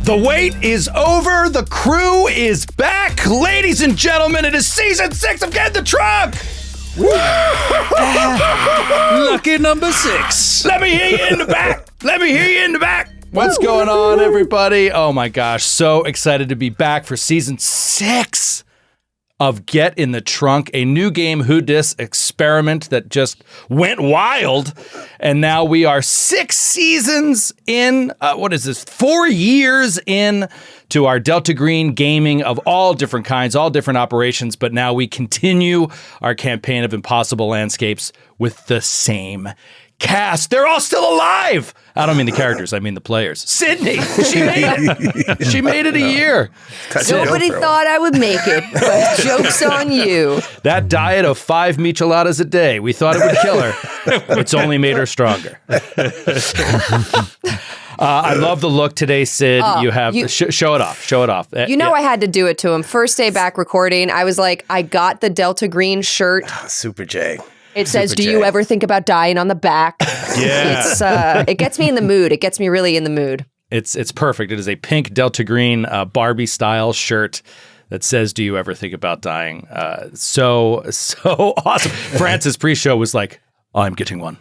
The wait is over. The crew is back. Ladies and gentlemen, it is season 6 of Get in the Trunk. Lucky number 6. Let me hear you in the back. Let me hear you in the back. What's going on, everybody? Oh my gosh, so excited to be back for season 6 of Get in the Trunk, a new game Who Dis experiment that just went wild. And now we are 6 seasons in, 4 years in to our Delta Green gaming of all different kinds, all different operations. But now we continue our campaign of Impossible Landscapes with the same cast. They're all still alive. I don't mean the characters, I mean the players. Sydney, she made it. She made it a year. Nobody thought I would make it, but joke's on you. That diet of 5 micheladas a day, we thought it would kill her. It's only made her stronger. I love the look today, Sid. You have show it off. Show it off. I had to do it to him. First day back recording, I was like, I got the Delta Green shirt. Super J. It says, "Do you ever think about dying on the back?" Yeah. It gets me in the mood. It gets me really in the mood. It's perfect. It is a pink Delta Green Barbie style shirt that says, "Do you ever think about dying?" So awesome. Francis pre-show was like, "I'm getting one."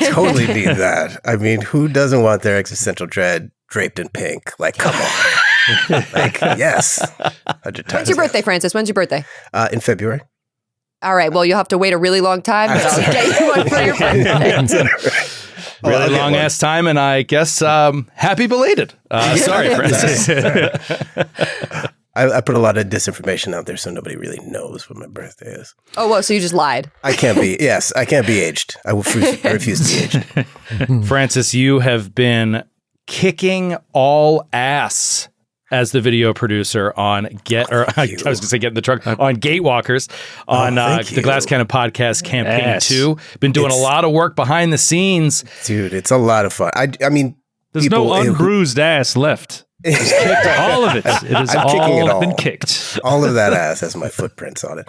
Totally need that. I mean, who doesn't want their existential dread draped in pink? Like, come on. Like, yes. 100 times. When's your birthday, Francis? When's your birthday? In February. All right. Well, you'll have to wait a really long time, but I'll get you one for your birthday. Really long ass time, and I guess happy belated. Sorry, Francis. I put a lot of disinformation out there, so nobody really knows what my birthday is. Oh, well, so you just lied. I can't be aged. I refuse to be aged. Francis, you have been kicking all ass as the video producer on Get in the Trunk, on Gatewalkers, on the Glass Cannon Podcast Campaign 2. Been doing a lot of work behind the scenes. Dude, it's a lot of fun. I mean, there's no unbruised ass left. Just kicked all of it. It has all been kicked. All of that ass has my footprints on it.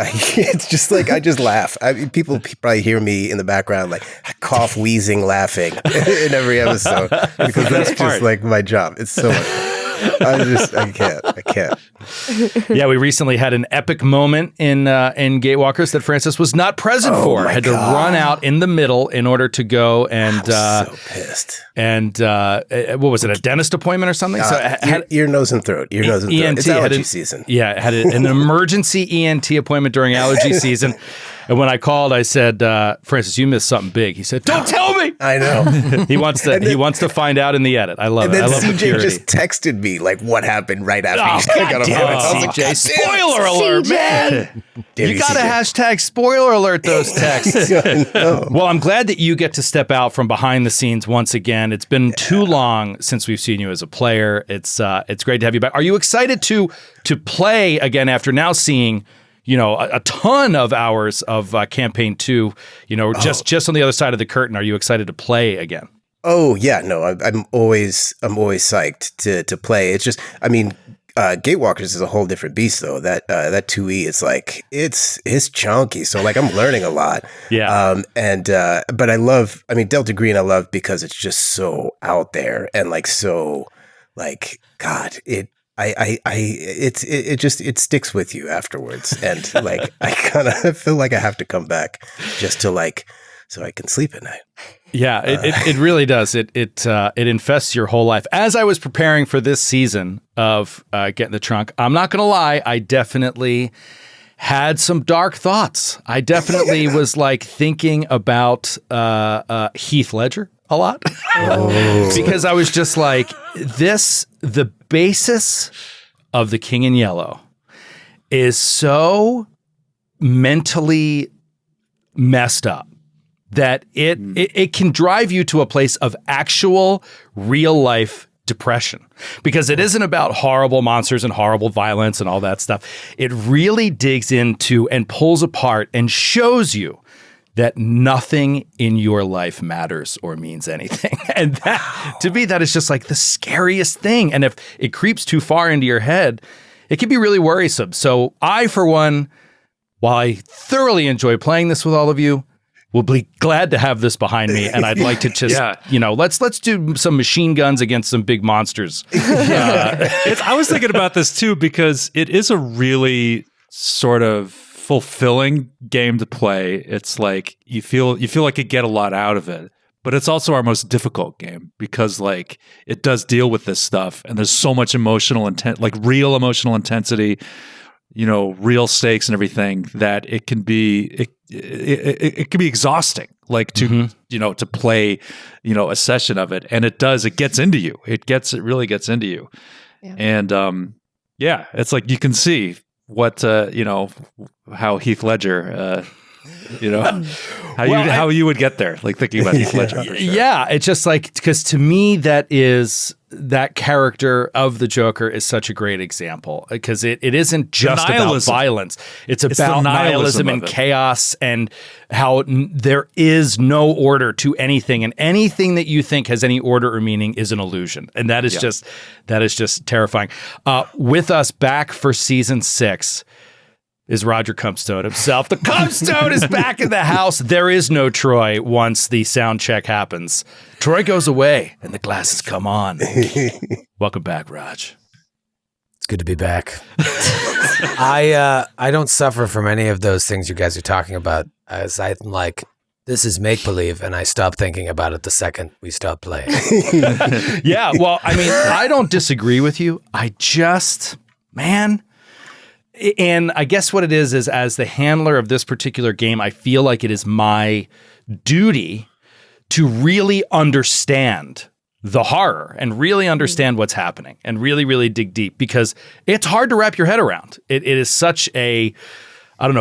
It's just like, I just laugh. People probably hear me in the background, like cough, wheezing, laughing in every episode because that's just like my job. It's so much fun. I can't. Yeah, we recently had an epic moment in Gatewalkers that Francis was not present for. Had to run out in the middle in order to go and so pissed. And what was it, a dentist appointment or something? Ear, nose, and throat. Ear, nose, and throat. It's allergy season. Yeah, had an emergency ENT appointment during allergy season. And when I called, I said, "Francis, you missed something big." He said, "Don't tell me." I know. He wants to find out in the edit. I love it. I love CJ the purity. just texted me like what happened right after you got CJ, spoiler alert, man. You got to hashtag spoiler alert those texts. Well, I'm glad that you get to step out from behind the scenes once again. It's been too long since we've seen you as a player. It's great to have you back. Are you excited to play again after now seeing a ton of hours of campaign 2, just on the other side of the curtain? Are you excited to play again? Oh yeah, no, I'm always psyched to play. It's just, I mean, Gatewalkers is a whole different beast though. That 2E is like, it's chunky. So like I'm learning a lot. Yeah. But I love, Delta Green I love because it's just so out there and like, so like, God, it sticks with you afterwards. And like, I kind of feel like I have to come back just to like, so I can sleep at night. Yeah, it really does. It infests your whole life. As I was preparing for this season of Get in the Trunk, I'm not going to lie, I definitely had some dark thoughts. I definitely was like thinking about Heath Ledger a lot because I was just like, the basis of the King in Yellow is so mentally messed up that it can drive you to a place of actual real life depression, because it isn't about horrible monsters and horrible violence and all that stuff. It really digs into and pulls apart and shows you that nothing in your life matters or means anything. And that, to me, that is just like the scariest thing. And if it creeps too far into your head, it can be really worrisome. So I, for one, while I thoroughly enjoy playing this with all of you, will be glad to have this behind me, and I'd like to just, let's do some machine guns against some big monsters. I was thinking about this too, because it is a really sort of fulfilling game to play. It's like you feel like you get a lot out of it, but it's also our most difficult game because like it does deal with this stuff, and there's so much emotional intent, like real emotional intensity, real stakes and everything, that it can be it can be exhausting, like to to play a session of it, and it gets into you. It really gets into you, and it's like you can see what how Heath Ledger how you would get there, like thinking about Heath Ledger. For sure. Yeah, it's just like, because to me that character of the Joker is such a great example, because it isn't just about violence. It's about nihilism and chaos, and how there is no order to anything, and anything that you think has any order or meaning is an illusion, and that is just terrifying. With us back for season 6 is Roger Cumpstone himself. The Cumpstone is back in the house. There is no Troy once the sound check happens. Troy goes away and the glasses come on. Welcome back, Raj. It's good to be back. I don't suffer from any of those things you guys are talking about, as I'm like, this is make-believe, and I stop thinking about it the second we stop playing. Yeah, well, I mean, I don't disagree with you. And I guess what it is as the handler of this particular game, I feel like it is my duty to really understand the horror and really understand what's happening and really, really dig deep, because it's hard to wrap your head around. It is such a,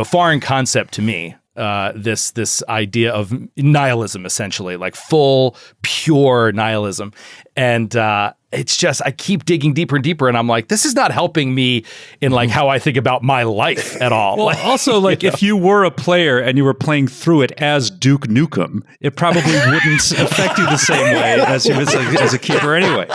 foreign concept to me. This idea of nihilism, essentially, like full, pure nihilism. And it's just, I keep digging deeper and deeper, and I'm like, this is not helping me in like how I think about my life at all. Well, also, like, if you were a player and you were playing through it as Duke Nukem, it probably wouldn't affect you the same way as you as a keeper anyway,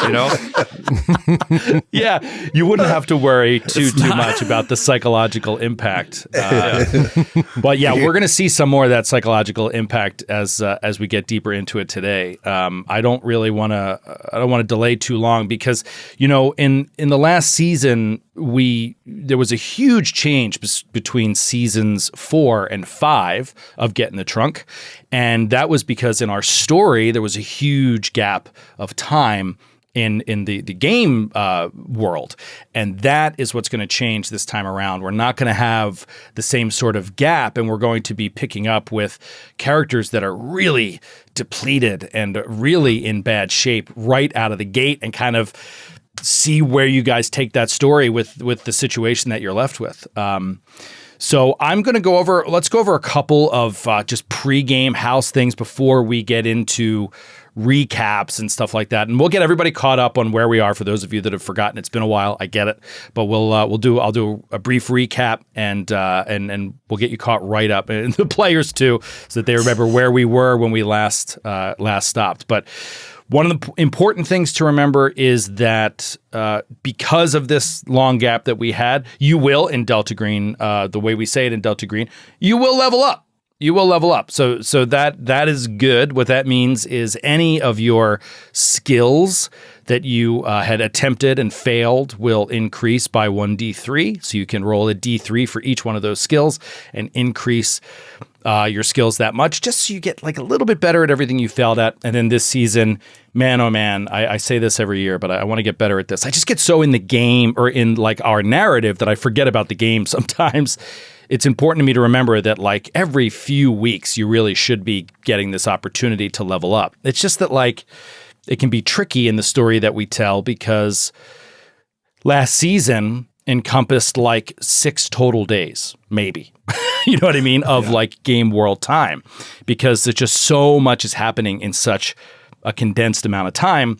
Yeah, you wouldn't have to worry too much about the psychological impact. But yeah, we're going to see some more of that psychological impact as we get deeper into it today. I don't want to delay too long, because in the last season there was a huge change between seasons 4 and 5 of Get in the Trunk, and that was because in our story there was a huge gap of time in the game world, and that is what's going to change this time around. We're not going to have the same sort of gap, and we're going to be picking up with characters that are really depleted and really in bad shape right out of the gate, and kind of see where you guys take that story with the situation that you're left with. So I'm going to let's go over a couple of just pre-game house things before we get into recaps and stuff like that, and we'll get everybody caught up on where we are. For those of you that have forgotten, it's been a while. I get it, but I'll do a brief recap, and we'll get you caught right up, and the players too, so that they remember where we were when we last stopped. But one of the important things to remember is that because of this long gap that we had, you will, in Delta Green, the way we say it in Delta Green, you will level up. You will level up. So that is good. What that means is any of your skills that you had attempted and failed will increase by 1d3. So you can roll a d3 for each one of those skills and increase your skills that much, just so you get like a little bit better at everything you failed at. And then this season, man, oh man, I say this every year, but I want to get better at this. I just get so in the game, or in like our narrative, that I forget about the game sometimes. It's important to me to remember that like every few weeks, you really should be getting this opportunity to level up. It's just that like it can be tricky in the story that we tell, because last season encompassed like 6 total days, maybe. You know what I mean? Of like game world time, because there's just so much is happening in such a condensed amount of time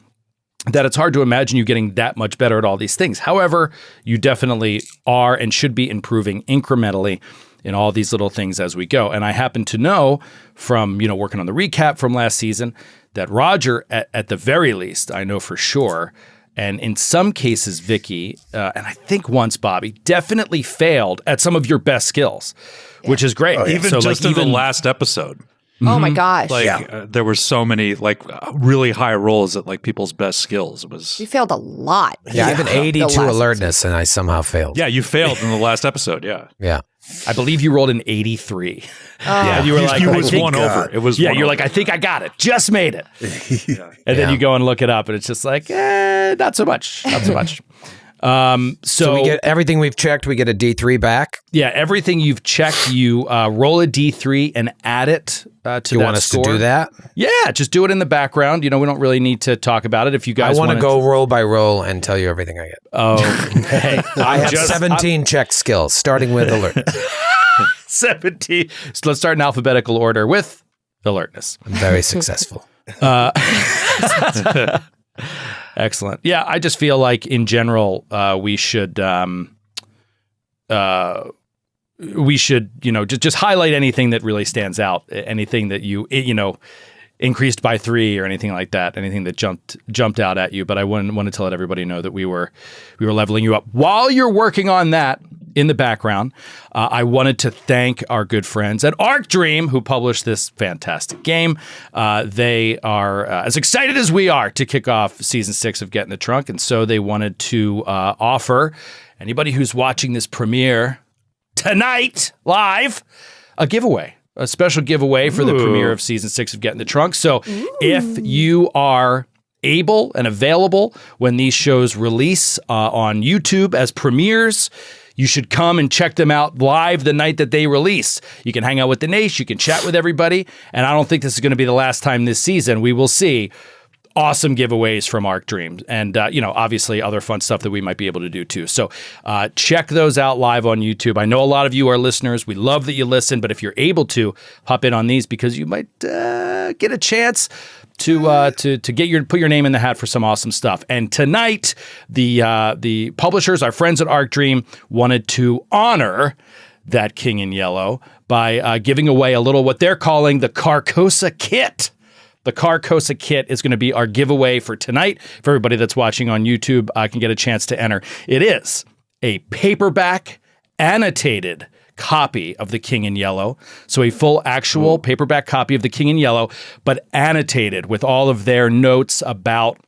that it's hard to imagine you getting that much better at all these things. However, you definitely are and should be improving incrementally in all these little things as we go. And I happen to know from, working on the recap from last season, that Roger, at the very least, I know for sure, and in some cases, Vicky, and I think once Bobby, definitely failed at some of your best skills, which is great. Even in the last episode. Oh my gosh. Like there were so many like really high rolls at like people's best skills. It was We failed a lot. Yeah, I have an 82 The last alertness, and I somehow failed. you failed in the last episode. Yeah, Yeah. I believe you rolled an 83. Yeah. And you were like, you I was think- one over. It was Yeah, one you're over. like, I think I got it. Just made it. And then Yeah. you go and look it up, and it's just like, not so much. Not so much. So we get everything we've checked, we get a D3 back. Yeah, everything you've checked, you roll a D3 and add it to that You want us score. to do that? Yeah, just do it in the background. You know, we don't really need to talk about it. If you guys I want to wanna- go roll by roll and tell you everything I get. Oh, hey, I have 17 checked skills, starting with alert. 17. So let's start in alphabetical order with alertness. I'm very successful. Excellent. Yeah, I just feel like in general, we should, just highlight anything that really stands out, anything that you increased by 3 or anything like that, anything that jumped out at you. But I wanted to let everybody know that we were leveling you up. While you're working on that in the background, I wanted to thank our good friends at Arc Dream who published this fantastic game. They are as excited as we are to kick off season 6 of Get in the Trunk, and so they wanted to offer anybody who's watching this premiere tonight live a giveaway. A special giveaway for the premiere of season 6 of Get in the Trunk. So if you are able and available when these shows release on YouTube as premieres, you should come and check them out live the night that they release. You can hang out with the Naish, you can chat with everybody, and I don't think this is going to be the last time this season. We will see awesome giveaways from Arc Dream and, obviously other fun stuff that we might be able to do too. So check those out live on YouTube. I know a lot of you are listeners. We love that you listen, but if you're able to, hop in on these because you might get a chance to put your name in the hat for some awesome stuff. And tonight, the publishers, our friends at Arc Dream, wanted to honor that King in Yellow by giving away a little what they're calling the Carcosa Kit. The Carcosa Kit is going to be our giveaway for tonight. For everybody that's watching on YouTube, can get a chance to enter. It is a paperback annotated copy of The King in Yellow. So a full actual paperback copy of The King in Yellow, but annotated with all of their notes about,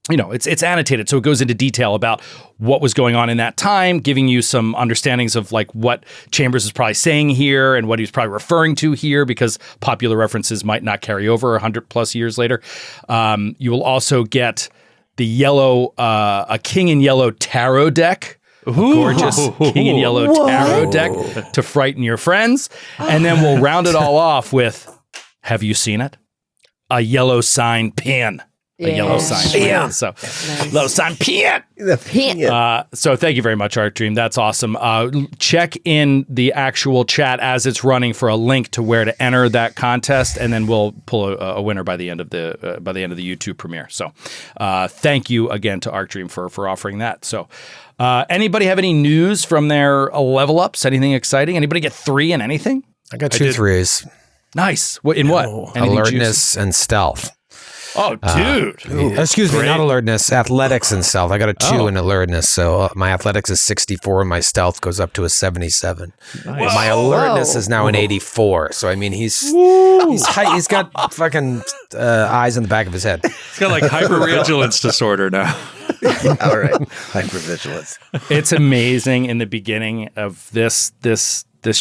it's annotated. So it goes into detail about what was going on in that time, giving you some understandings of like what Chambers is probably saying here and what he's probably referring to here, because popular references might not carry over 100 plus years later. You will also get the a King in Yellow tarot deck. Gorgeous King in Yellow tarot deck to frighten your friends. And then we'll round it all off with, have you seen it? A yellow sign pin. A yellow sign pin. So, yellow sign pin. So thank you very much, Art Dream. That's awesome. Check in the actual chat as it's running for a link to where to enter that contest, and then we'll pull a winner by the end of the YouTube premiere. So thank you again to Art Dream for offering that. So anybody have any news from their level ups? Anything exciting? Anybody get 3 in anything? I got 2 threes. Nice. In what? Anything Alertness and stealth. Oh, dude. Excuse me, not alertness, athletics and stealth. I got a 2 in alertness, so my athletics is 64 and my stealth goes up to a 77. Nice. My alertness is now an 84. So I mean, he's got fucking eyes in the back of his head. He's got like hypervigilance disorder now. All right, hypervigilance. It's amazing in the beginning of this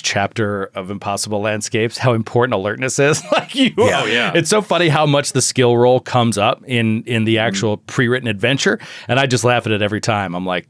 chapter of Impossible Landscapes how important alertness is. It's so funny how much the skill roll comes up in the actual pre-written adventure, and I just laugh at it every time. I'm like,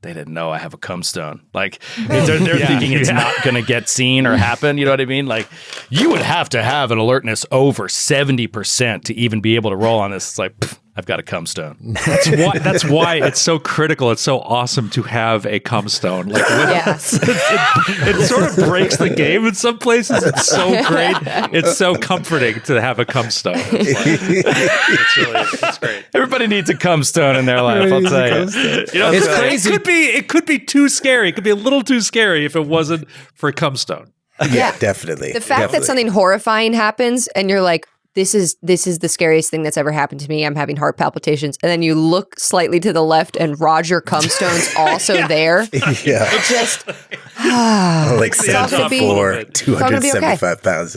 they didn't know I have a cum stone. Like they're thinking it's not going to get seen or happen. You know what I mean? Like you would have to have an alertness over 70% to even be able to roll on this. It's like, I've got a cum stone. That's why it's so critical. It's so awesome to have a cum stone. Like it sort of breaks the game in some places. It's so great. It's so comforting to have a cum stone. It's great. Everybody needs a cum stone in their life. I'll tell you. It's crazy. It could be too scary. It could be a little too scary if it wasn't for a cum stone. Yeah, definitely. The fact that something horrifying happens and you're like, this is the scariest thing that's ever happened to me. I'm having heart palpitations. And then you look slightly to the left and Roger Cumstone's also there. Yeah. It just, Like It's all gonna be- 74, it's all gonna be okay. 275 pounds.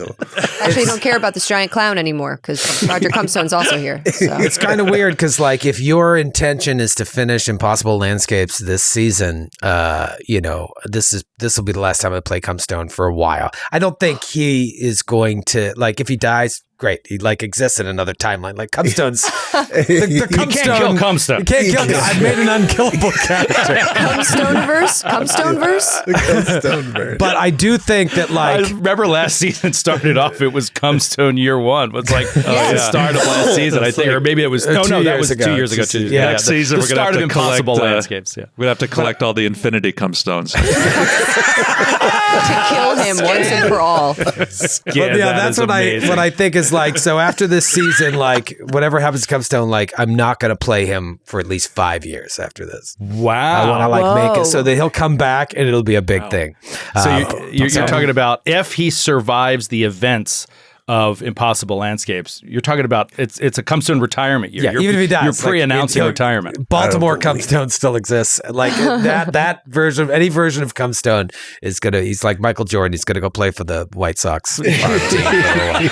Actually, don't care about this giant clown anymore because Roger Cumstone's also here. So. It's kind of weird because, like, if your intention is to finish Impossible Landscapes this season, this will be the last time I play Cumstone for a while. I don't think he is going to, like, if he dies, great. He like exists in another timeline. Like Cumstone's, the Cumstone, You can't kill Cumstone. You can't kill. I made an unkillable character. Cumstoneverse? Cumstoneverse. But I do think that, I like, remember last season started off, it was Cumstone year one. It was like the start of last season, I think. Or maybe it was, that was 2 years ago. Next season, we're going to have to Impossible collect Landscapes. Yeah. We'd have to collect all the Infinity Cumstones. To kill him once and for all. that's what I think is like. So after this season, like whatever happens to Cumstone, like I'm not going to play him for at least 5 years after this. Wow. I want to like make Whoa. it so that he'll come back and it'll be a big thing. So you're talking about if he survives the events of Impossible Landscapes, you're talking about it's a Cumstone retirement year. Yeah, even if he dies, you're pre-announcing retirement. Baltimore Cumstone still exists. Like that version of any version of Cumstone is gonna. He's like Michael Jordan. He's gonna go play for the White Sox farm team for a while.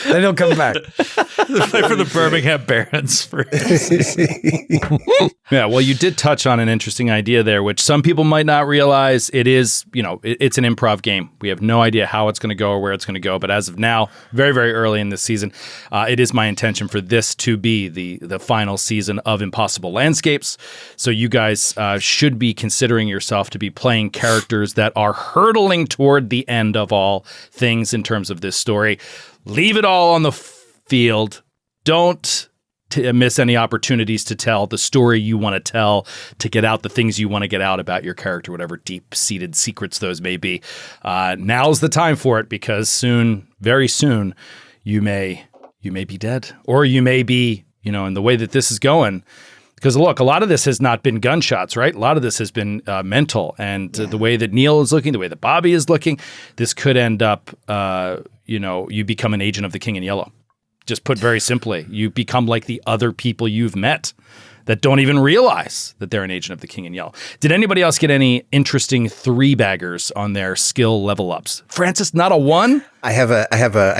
Then he'll come back. Play for the Birmingham Barons. Yeah, well, you did touch on an interesting idea there, which some people might not realize. It is, it's an improv game. We have no idea how it's going to go or where it's going to go. But as of now, very, very early in this season, it is my intention for this to be the final season of Impossible Landscapes. So you guys should be considering yourself to be playing characters that are hurtling toward the end of all things in terms of this story. Leave it all on the field. Don't miss any opportunities to tell the story you want to tell, to get out the things you want to get out about your character, whatever deep-seated secrets those may be. Now's the time for it because soon, very soon, you may be dead, or you may be, in the way that this is going. Because look, a lot of this has not been gunshots, right? A lot of this has been mental, and the way that Neil is looking, the way that Bobby is looking, this could end up, you become an agent of the King in Yellow. Just put very simply, you become like the other people you've met that don't even realize that they're an agent of the King in Yellow. Did anybody else get any interesting 3-baggers on their skill level ups? Francis, not a 1? I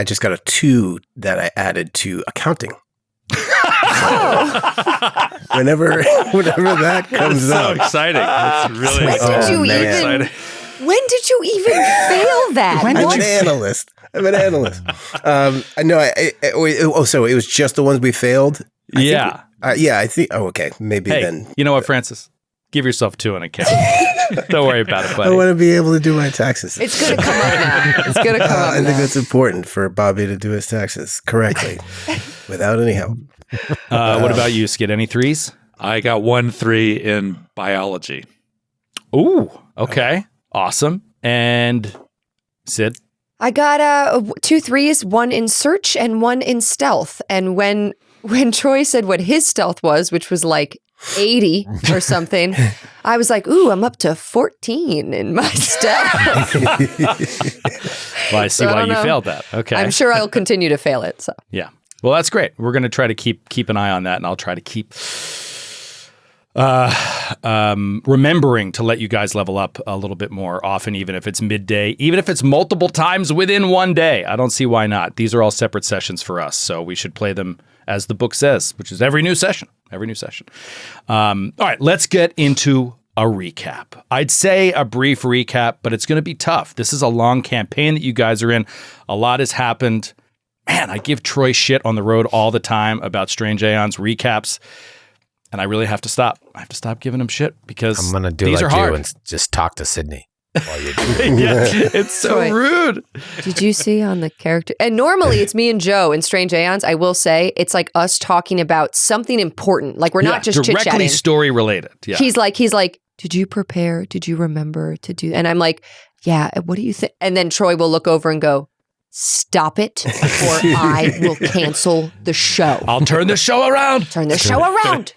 just got a 2 that I added to accounting. Whenever that comes up. So exciting. That's really When did you even fail that? I'm an analyst. I know. So it was just the ones we failed? I think. Oh, okay. Maybe then. You know what, Francis? Give yourself 2 on account. Don't worry about it, buddy. I want to be able to do my taxes. It's going to come up now. It's going to come up I think now. that's important for Bobby to do his taxes correctly without any help. What about you, Skid? Any 3s? I got 1 3 in biology. Ooh, okay. Awesome. And Sid? I got 2 3s, 1 in search and 1 in stealth. And when Troy said what his stealth was, which was like 80 or something, I was like, ooh, I'm up to 14 in my stealth. Well, I see why you failed that. Okay. I'm sure I'll continue to fail it. So Yeah. Well, that's great. We're going to try to keep an eye on that, and I'll try to keep remembering to let you guys level up a little bit more often, even if it's midday, even if it's multiple times within one day. I don't see why not. These are all separate sessions for us, so we should play them as the book says, which is every new session. All right, let's get into a recap. I'd say a brief recap, but it's going to be tough. This is a long campaign that you guys are in. A lot has happened. Man, I give Troy shit on the road all the time about Strange Aeons recaps. And I really have to stop. I have to stop giving him shit because I'm gonna do these like are you hard. and just talk to Sydney while you do it. Yeah, it's so Troy. rude. did you see on the character? And normally it's me and Joe in Strange Aeons. I will say it's like us talking about something important. Like we're not just directly chit-chatting. story related. Yeah. He's like, did you prepare? Did you remember to do? And I'm like, yeah, what do you think? And then Troy will look over and go, stop it or I will cancel the show. I'll turn the show around. Turn the show around.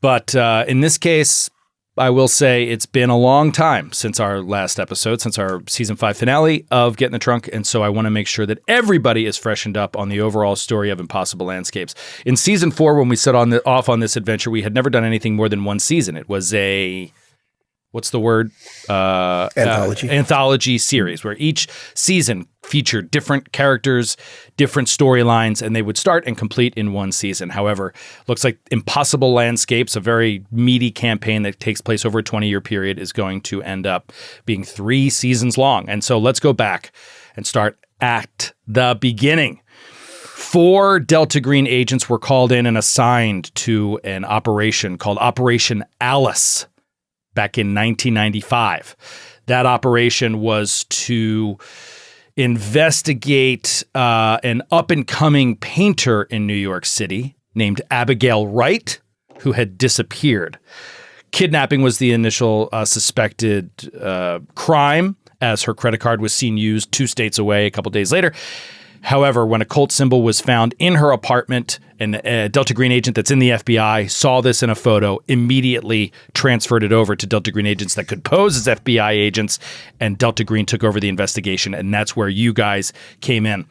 But in this case, I will say it's been a long time since our last episode, since our season 5 finale of Get in the Trunk. And so I want to make sure that everybody is freshened up on the overall story of Impossible Landscapes. In season 4, when we set off on this adventure, we had never done anything more than one season. It was a what's the word? Anthology series, where each season featured different characters, different storylines, and they would start and complete in one season. However, looks like Impossible Landscapes, a very meaty campaign that takes place over a 20-year period, is going to end up being 3 seasons long. And so let's go back and start at the beginning. 4 Delta Green agents were called in and assigned to an operation called Operation Alice back in 1995. That operation was to investigate an up-and-coming painter in New York City named Abigail Wright, who had disappeared. Kidnapping was the initial suspected crime, as her credit card was seen used 2 states away a couple days later. However, when a cult symbol was found in her apartment, a Delta Green agent that's in the FBI saw this in a photo, immediately transferred it over to Delta Green agents that could pose as FBI agents, and Delta Green took over the investigation, and that's where you guys came in.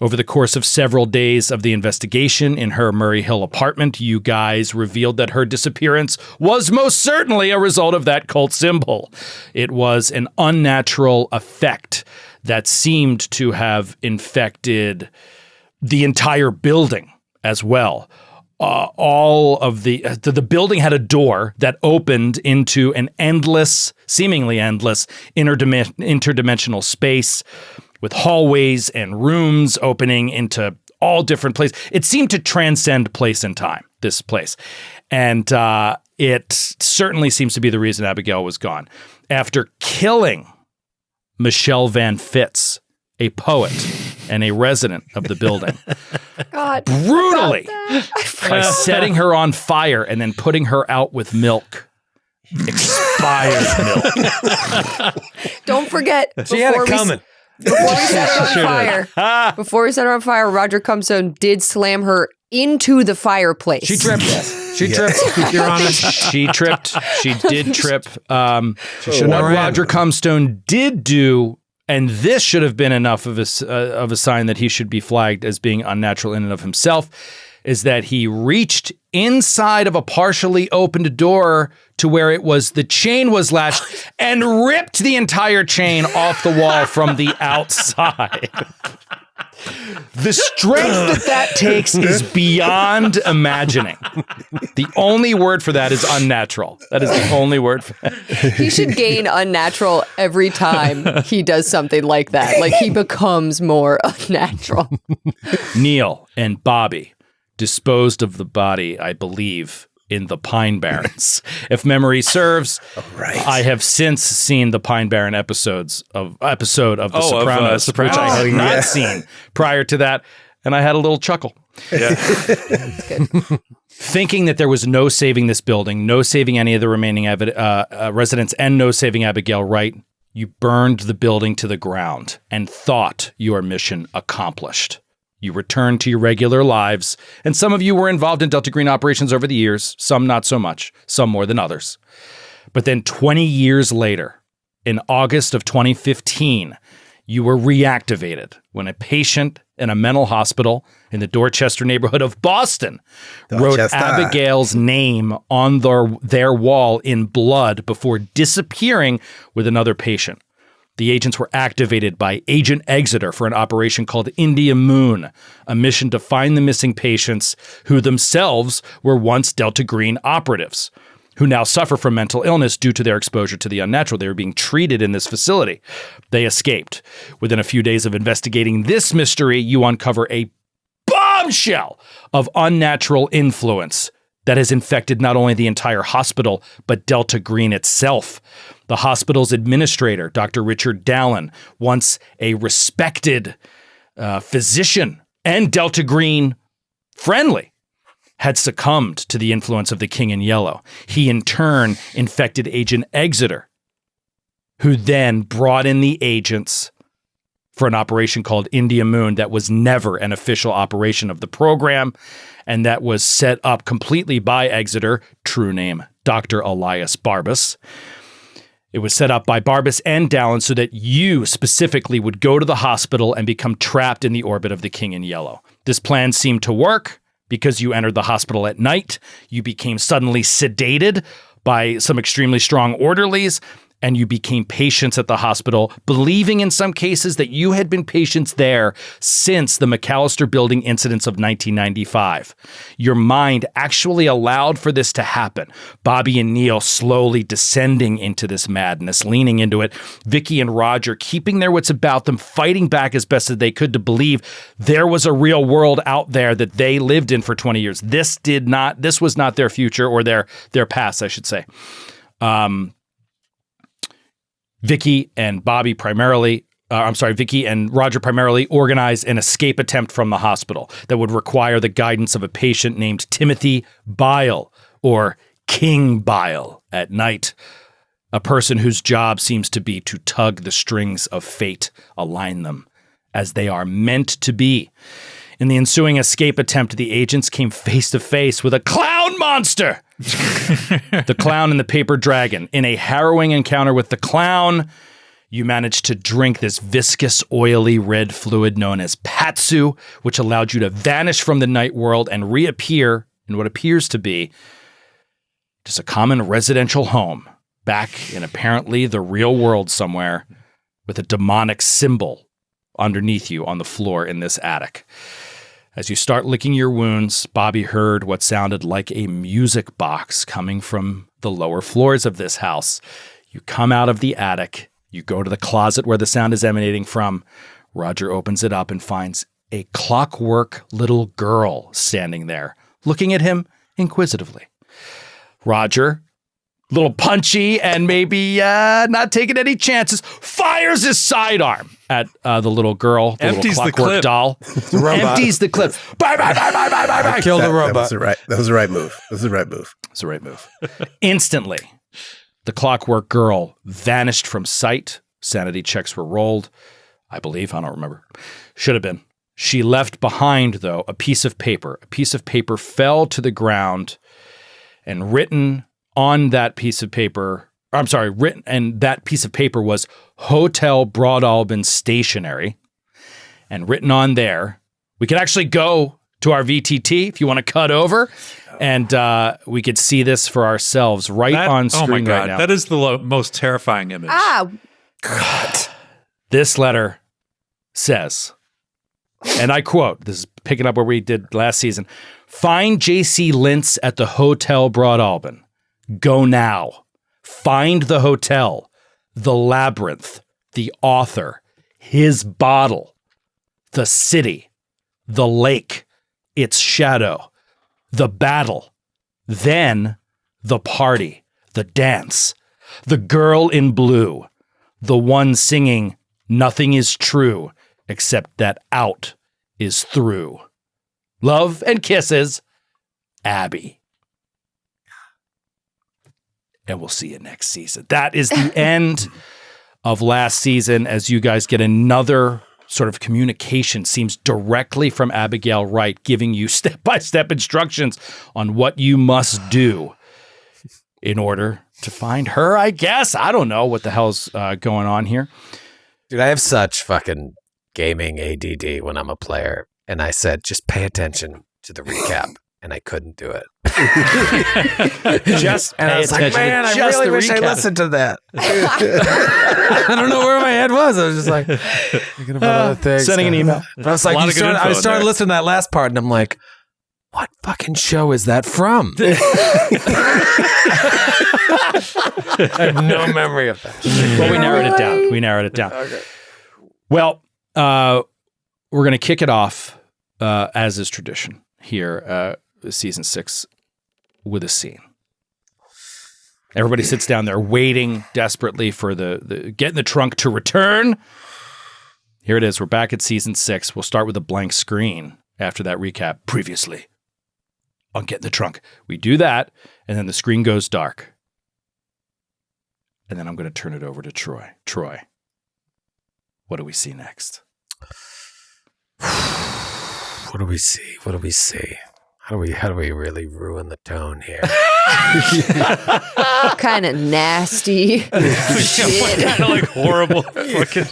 Over the course of several days of the investigation in her Murray Hill apartment, you guys revealed that her disappearance was most certainly a result of that cult symbol. It was an unnatural effect that seemed to have infected the entire building as well. All of the building had a door that opened into an seemingly endless interdimensional space with hallways and rooms opening into all different places. It seemed to transcend place and time, this place. And it certainly seems to be the reason Abigail was gone. After killing Michelle Van Fitz, a poet and a resident of the building, God, brutally, by setting her on fire and then putting her out with milk. Expired milk. Don't forget, She had it coming. Before we set her on fire, Roger Comstone did slam her into the fireplace. She tripped. She tripped. Your Honor. She tripped. She did trip. What Roger Comstone did do, and this should have been enough of a sign that he should be flagged as being unnatural in and of himself, is that he reached inside of a partially opened door to where the chain was latched and ripped the entire chain off the wall from the outside. The strength that takes is beyond imagining. The only word for that is unnatural. That is the only word for that. He should gain unnatural every time he does something like that. Like, he becomes more unnatural. Neil and Bobby disposed of the body, I believe, in the Pine Barrens. If memory serves, right. I have since seen the Pine Barren episode of The Sopranos, which I had not seen prior to that, and I had a little chuckle. Yeah. Thinking that there was no saving this building, no saving any of the remaining residents, and no saving Abigail Wright, you burned the building to the ground and thought your mission accomplished. You returned to your regular lives, and some of you were involved in Delta Green operations over the years, some not so much, some more than others. But then 20 years later, in August of 2015, you were reactivated when a patient in a mental hospital in the Dorchester neighborhood of Boston wrote Abigail's name on their wall in blood before disappearing with another patient. The agents were activated by Agent Exeter for an operation called India Moon, a mission to find the missing patients who themselves were once Delta Green operatives, who now suffer from mental illness due to their exposure to the unnatural. They were being treated in this facility. They escaped. Within a few days of investigating this mystery, you uncover a bombshell of unnatural influence that has infected not only the entire hospital, but Delta Green itself. The hospital's administrator, Dr. Richard Dallin, once a respected physician and Delta Green friendly, had succumbed to the influence of the King in Yellow. He, in turn, infected Agent Exeter, who then brought in the agents for an operation called India Moon that was never an official operation of the program, and that was set up completely by Exeter, true name, Dr. Elias Barbas. It was set up by Barbas and Dallin so that you specifically would go to the hospital and become trapped in the orbit of the King in Yellow. This plan seemed to work because you entered the hospital at night. You became suddenly sedated, by some extremely strong orderlies, and you became patients at the hospital, believing in some cases that you had been patients there since the McAllister Building incidents of 1995. Your mind actually allowed for this to happen. Bobby and Neil slowly descending into this madness, leaning into it. Vicky and Roger keeping their wits about them, fighting back as best as they could to believe there was a real world out there that they lived in for 20 years. This was not their future, or their past, I should say. Vicky and Roger primarily organized an escape attempt from the hospital that would require the guidance of a patient named Timothy Bile, or King Bile at night, a person whose job seems to be to tug the strings of fate, align them as they are meant to be. In the ensuing escape attempt, the agents came face to face with a clown monster. The clown and the paper dragon. In a harrowing encounter with the clown, you managed to drink this viscous, oily red fluid known as Patsu, which allowed you to vanish from the night world and reappear in what appears to be just a common residential home back in apparently the real world somewhere, with a demonic symbol underneath you on the floor in this attic. As you start licking your wounds, Bobby heard what sounded like a music box coming from the lower floors of this house. You come out of the attic, you go to the closet where the sound is emanating from. Roger opens it up and finds a clockwork little girl standing there, looking at him inquisitively. Roger, a little punchy and maybe not taking any chances, fires his sidearm at the little girl, the Empties little the clockwork clip. doll. Empties the clip. Bye, bye, bye, bye, bye, bye, bye. Kill the robot. That was the right move. That was the right move. It's the right move. Instantly, the clockwork girl vanished from sight. Sanity checks were rolled, I believe. I don't remember. Should have been. She left behind, though, a piece of paper. A piece of paper fell to the ground, and written on that piece of paper, and that piece of paper was Hotel Broadalbin Stationery. And written on there, we could actually go to our VTT if you want to cut over, and we could see this for ourselves on screen oh my God, right now. that is the most terrifying image. God. This letter says, and I quote, this is picking up where we did last season, "Find J.C. Lintz at the Hotel Broadalbin. Go now. Find the hotel, the labyrinth, the author, his bottle, the city, the lake, its shadow, the battle, then the party, the dance, the girl in blue, the one singing, 'Nothing is true except that out is through.' Love and kisses, Abby." And we'll see you next season. That is the end of last season, as you guys get another sort of communication, seems directly from Abigail Wright, giving you step-by-step instructions on what you must do in order to find her, I guess. I don't know what the hell's going on here. Dude, I have such fucking gaming ADD when I'm a player. And I said, just pay attention to the recap. And I couldn't do it. Just And I was like, attention to man, I just really the wish I recap. listened to that. I don't know where my head was. I was just like, thinking about other things. Sending an email. But I was like, A lot of good info I in started there. listening to that last part, and I'm like, what fucking show is that from? I have no memory of that. Well, we narrowed it down. Okay. Well, we're going to kick it off, as is tradition here, season 6, with a scene. Everybody sits down there waiting desperately for the Get in the Trunk to return. Here it is. We're back at season 6. We'll start with a blank screen after that recap. Previously on Get in the Trunk. We do that, and then the screen goes dark. And then I'm going to turn it over to Troy. Troy, what do we see next? What do we see? What do we see? How do we really ruin the tone here? Kind of nasty shit. Kind of like horrible fucking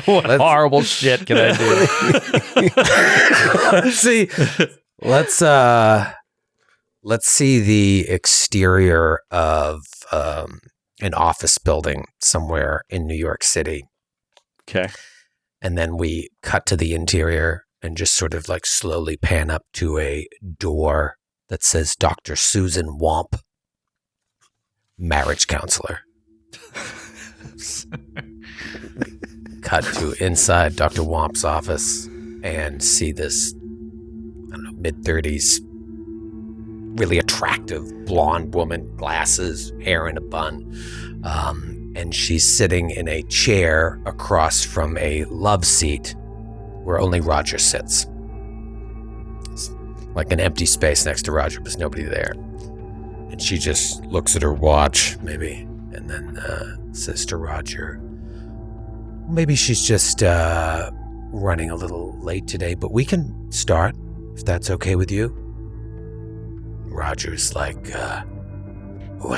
What horrible shit can I do? See, let's Let's see the exterior of an office building somewhere in New York City. Okay. And then we cut to the interior and just sort of like slowly pan up to a door that says Dr. Susan Womp, marriage counselor. Cut to inside Dr. Womp's office and see this, I don't know, mid-30s, really attractive blonde woman, glasses, hair in a bun. And she's sitting in a chair across from a love seat where only Roger sits. It's like an empty space next to Roger, but there's nobody there. And she just looks at her watch, maybe, and then says to Roger, maybe she's just running a little late today, but we can start, if that's okay with you. Roger's like, I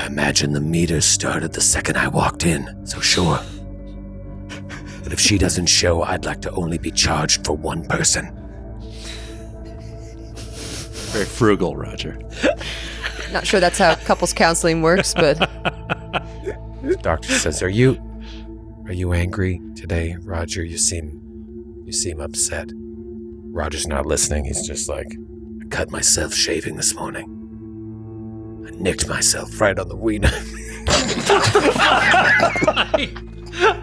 imagine the meter started the second I walked in, so sure. But if she doesn't show, I'd like to only be charged for one person. Very frugal, Roger. Not sure that's how couples counseling works, but The doctor says, Are you angry today, Roger? You seem upset. Roger's not listening. He's just like, I cut myself shaving this morning. I nicked myself right on the wiener.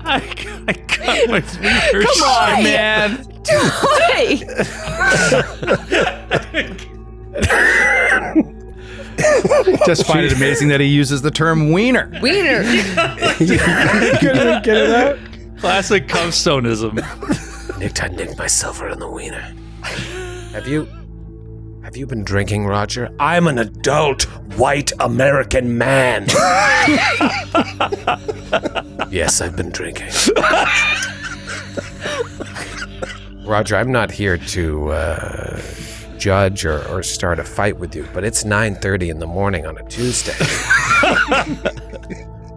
I cut my wiener. Come on, man. Joy! Just find it amazing that he uses the term wiener. Wiener. Couldn't get it out. Classic cumstoneism. I nicked myself right on the wiener. Have you been drinking, Roger? I'm an adult white American man. Yes, I've been drinking. Roger, I'm not here to judge or start a fight with you, but it's 9:30 in the morning on a Tuesday.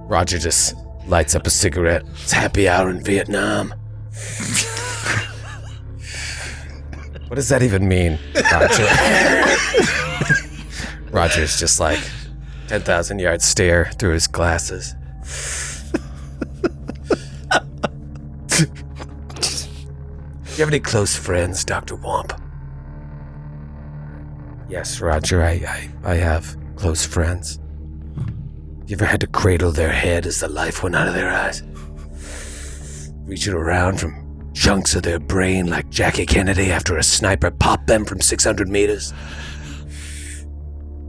Roger just lights up a cigarette. It's happy hour in Vietnam. What does that even mean, Roger? Roger's just like 10,000 yard stare through his glasses. Do you have any close friends, Dr. Womp? Yes, Roger, I have close friends. You ever had to cradle their head as the life went out of their eyes? Reaching around from chunks of their brain like Jackie Kennedy after a sniper popped them from 600 meters?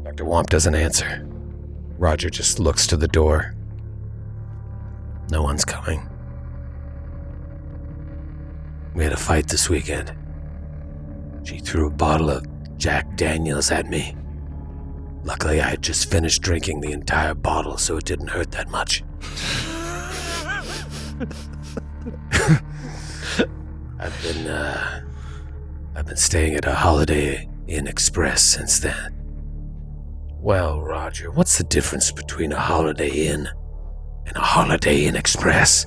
Dr. Womp doesn't answer. Roger just looks to the door. No one's coming. We had a fight this weekend. She threw a bottle of Jack Daniels at me. Luckily, I had just finished drinking the entire bottle, so it didn't hurt that much. I've been staying at a Holiday Inn Express since then. Well, Roger, what's the difference between a Holiday Inn and a Holiday Inn Express?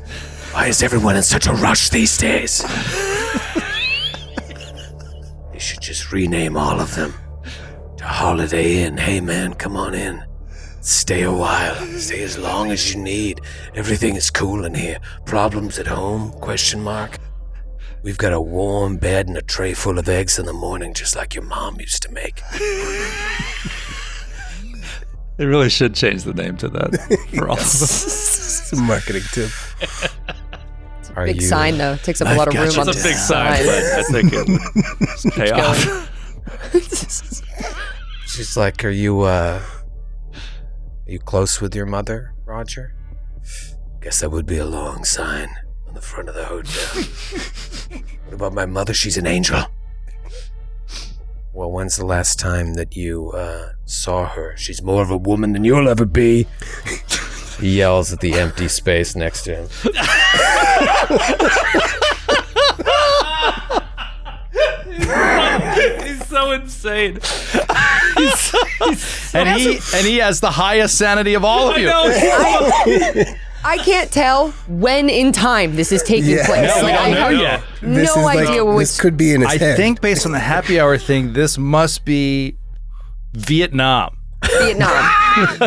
Why is everyone in such a rush these days? They should just rename all of them to Holiday Inn. Hey man, come on in. Stay a while. Stay as long as you need. Everything is cool in here. Problems at home? ? We've got a warm bed and a tray full of eggs in the morning, just like your mom used to make. They really should change the name to that for all of them. It's a marketing tip. Big sign, though. Takes up a lot of room on It's the a big sign, but I think it pay off. She's like, are you close with your mother, Roger? Guess that would be a long sign on the front of the hotel. What about my mother? She's an angel. Well, when's the last time that you saw her? She's more of a woman than you'll ever be. He yells at the empty space next to him. He's so insane. And he has the highest sanity of all of you. I can't tell when in time this is taking place. No, Like, we I don't know have yet. This no is like- idea what This was. could be in his I head. think based on the happy hour thing, this must be Vietnam. Vietnam.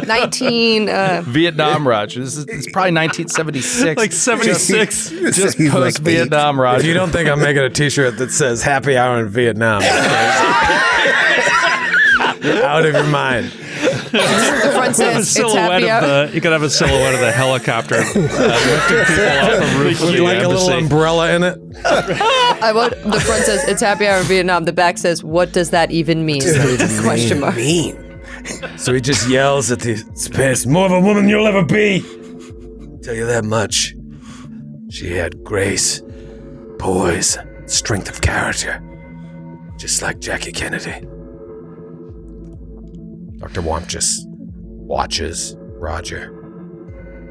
19. Vietnam, Roger. It's probably 1976. Like 76. just He's like post Vietnam, Roger. If you don't think I'm making a T-shirt that says "Happy Hour in Vietnam," you're out of your mind. The front says it's happy hour. You could have a silhouette of the helicopter lifting people off the roof of With the like a little embassy. umbrella in it. The front says it's happy hour in Vietnam. The back says, what does that even mean? Question mark. So he just yells at the space, "More of a woman you'll ever be. Tell you that much. She had grace, poise, strength of character, just like Jackie Kennedy." Dr. Womp just watches Roger.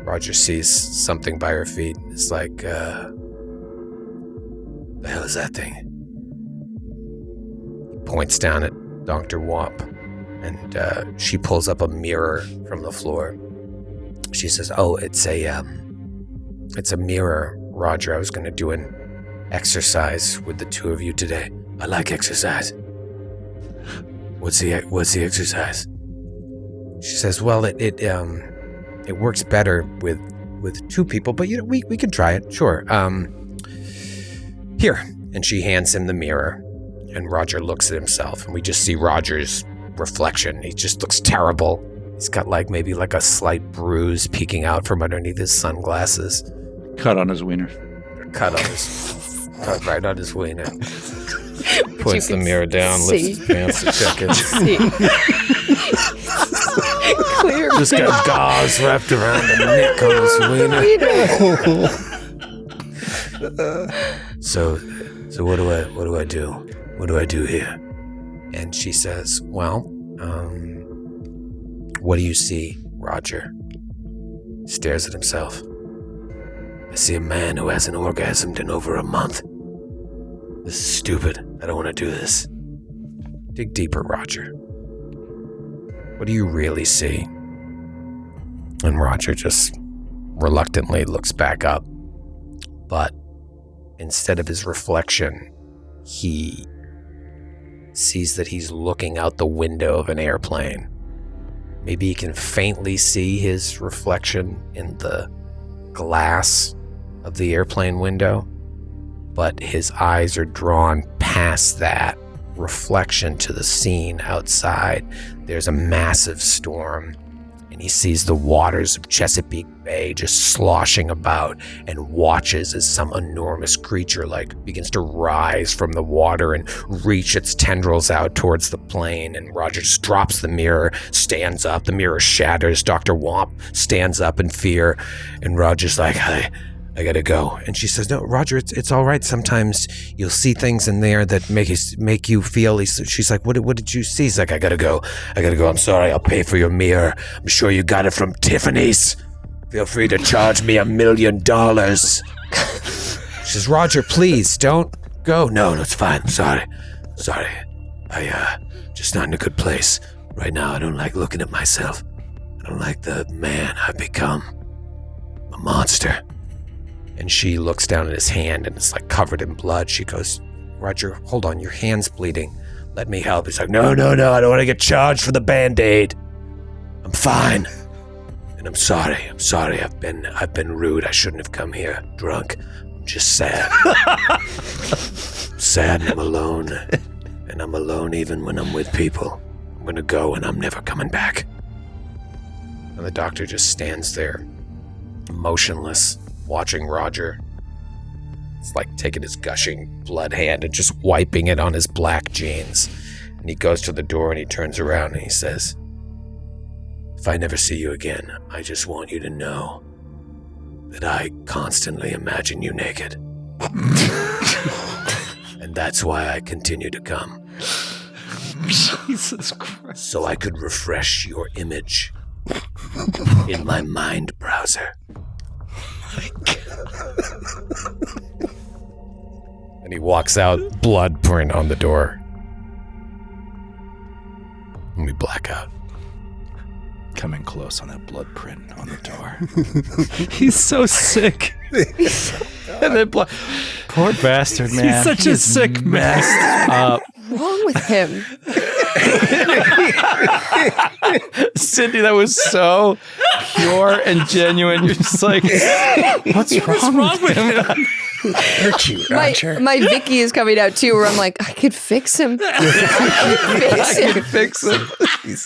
Roger sees something by her feet. It's like, the hell is that thing? He points down at Dr. Womp, and she pulls up a mirror from the floor. She says, "Oh, it's a mirror, Roger. I was going to do an exercise with the two of you today. I like exercise. What's the exercise?" She says, "Well, it works better with two people, but we can try it. Sure. Here." And she hands him the mirror, and Roger looks at himself, and we just see Roger's reflection. He just looks terrible. He's got maybe a slight bruise peeking out from underneath his sunglasses. Cut on his wiener. Cut right on his wiener. Points the mirror down, lifts his pants to check it. Clear. Just got gauze wrapped around the neck on his wiener. So what do I do? What do I do here? And she says, "Well, what do you see, Roger?" Stares at himself. "I see a man who hasn't orgasmed in over a month. This is stupid. I don't want to do this." Dig deeper, Roger. What do you really see? And Roger just reluctantly looks back up. But instead of his reflection, he sees that he's looking out the window of an airplane. Maybe he can faintly see his reflection in the glass of the airplane window, but his eyes are drawn past that reflection to the scene outside. There's a massive storm, and he sees the waters of Chesapeake Bay just sloshing about, and watches as some enormous creature begins to rise from the water and reach its tendrils out towards the plane. And Roger just drops the mirror, stands up, the mirror shatters. Dr. Womp stands up in fear, and Roger's like, I gotta go. And she says, "No, Roger, it's all right. Sometimes you'll see things in there that make you feel." She's like, what did you see? He's like, I gotta go. I'm sorry. I'll pay for your mirror. I'm sure you got it from Tiffany's. Feel free to charge me $1 million. She says, "Roger, please don't go." No, it's fine. I'm sorry. I just not in a good place right now. I don't like looking at myself. I don't like the man I've become. I'm a monster. And she looks down at his hand, and it's covered in blood. She goes, "Roger, hold on, your hand's bleeding. Let me help." He's like, No, I don't want to get charged for the Band-Aid. I'm fine. And I'm sorry. I've been rude. I shouldn't have come here drunk. I'm just sad. Sad, and I'm alone. And I'm alone even when I'm with people. I'm gonna go, and I'm never coming back. And the doctor just stands there, motionless, watching Roger. It's like taking his gushing blood hand and just wiping it on his black jeans. And he goes to the door, and he turns around, and he says, "If I never see you again, I just want you to know that I constantly imagine you naked. And that's why I continue to come. Jesus Christ. So I could refresh your image in my mind browser." And he walks out, blood print on the door. And we black out. Coming close on that blood print on the door. He's so sick. And then poor bastard, man. He's such a sick man. What's wrong with him? Cindy, that was so pure and genuine. You're just like, what's wrong with him? Hurt you, Roger. My Vicky is coming out too, where I'm like, I could fix him. I could fix him.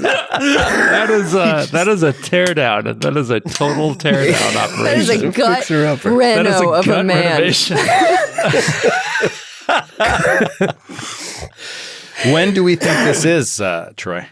That is a teardown. That is a total teardown operation. That is a gut Fixer-upper. reno of a man. renovation. When do we think this is, Troy?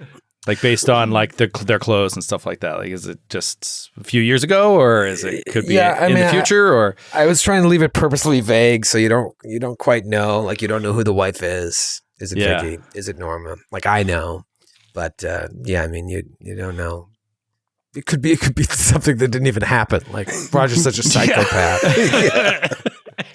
Like based on like their clothes and stuff like that. Like, is it just a few years ago, or is it could be in the future? Or I was trying to leave it purposely vague, so you don't quite know. Like you don't know who the wife is. Is it Vicky? Is it Norma? Like I know, but I mean you don't know. It could be something that didn't even happen. Like Roger's such a psychopath.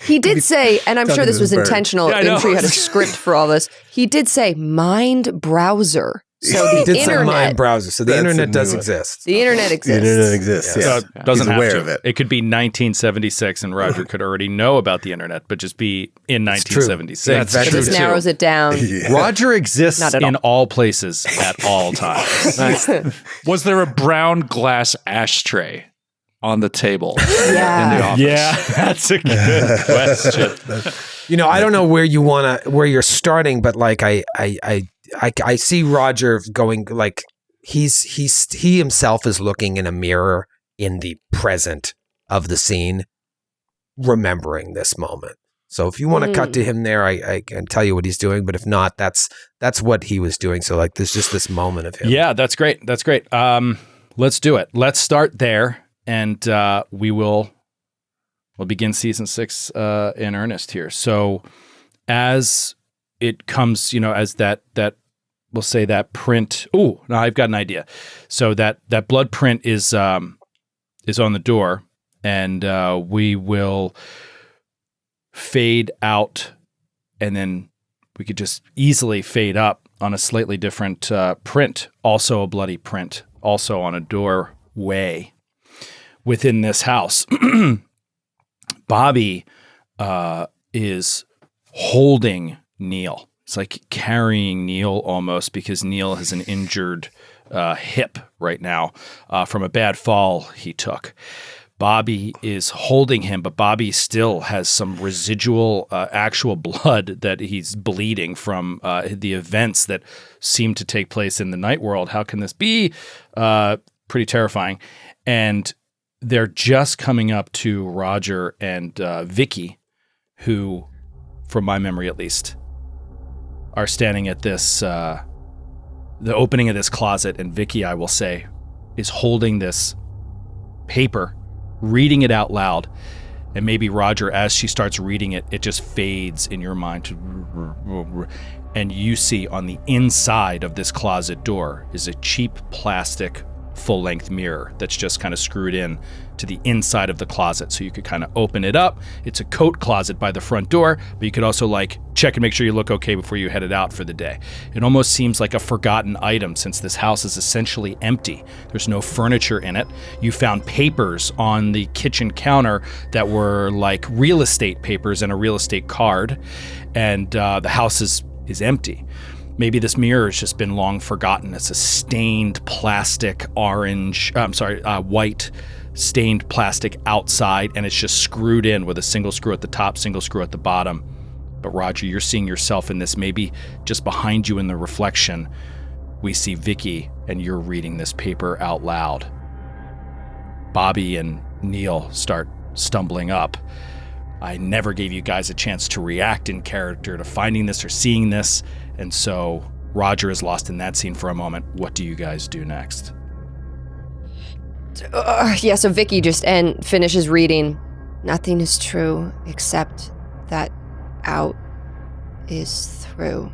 He did say, and I'm Talking sure this to was the bird. intentional. Yeah, I know. I'm sure he had a script for all this. He did say mind browser. So He the did say internet, mind browser, so the That's internet a does new one. exist. the internet The exists. internet exists. Yes. Yeah. So it doesn't He's have aware to. of it. It could be 1976, and Roger could already know about the internet, but just be in 1976. That's It true, just too. narrows it down. Yeah. Roger exists Not at in all. all places at all times. Was there a brown glass ashtray on the table in the Yeah. office? Yeah, that's a good question. You know, I don't know where you're starting, but like I see Roger going like he himself is looking in a mirror in the present of the scene, remembering this moment. So if you want to cut to him there, I can tell you what he's doing. But if not, that's what he was doing. So like there's just this moment of him. Yeah, that's great. That's great. Let's do it. Let's start there, and we'll begin season 6 in earnest here. So as it comes, as that we'll say that print. Oh, no, I've got an idea. So that blood print is on the door, and we will fade out, and then we could just easily fade up on a slightly different print, also a bloody print, also on a doorway within this house. Bobby is holding Neil. It's like carrying Neil almost, because Neil has an injured hip right now from a bad fall he took. Bobby is holding him, but Bobby still has some residual actual blood that he's bleeding from the events that seem to take place in the night world. How can this be? Pretty terrifying. And they're just coming up to Roger and Vicky, who, from my memory at least, are standing at this, the opening of this closet. And Vicky, I will say, is holding this paper, reading it out loud. And maybe Roger, as she starts reading it, it just fades in your mind. And you see on the inside of this closet door is a cheap plastic full-length mirror that's just kind of screwed in to the inside of the closet, so you could kind of open it up. It's a coat closet by the front door, but you could also like check and make sure you look okay before you headed out for the day. It almost seems like a forgotten item, since this house is essentially empty. There's no furniture in it. You found papers on the kitchen counter that were like real estate papers and a real estate card, and the house is empty. Maybe this mirror has just been long forgotten. It's a stained plastic white stained plastic outside, and it's just screwed in with a single screw at the top, single screw at the bottom. But Roger, you're seeing yourself in this. Maybe just behind you in the reflection, we see Vicky, and you're reading this paper out loud. Bobby and Neil start stumbling up. I never gave you guys a chance to react in character to finding this or seeing this. And so Roger is lost in that scene for a moment. What do you guys do next? So Vicky just finishes reading. Nothing is true except that out is through.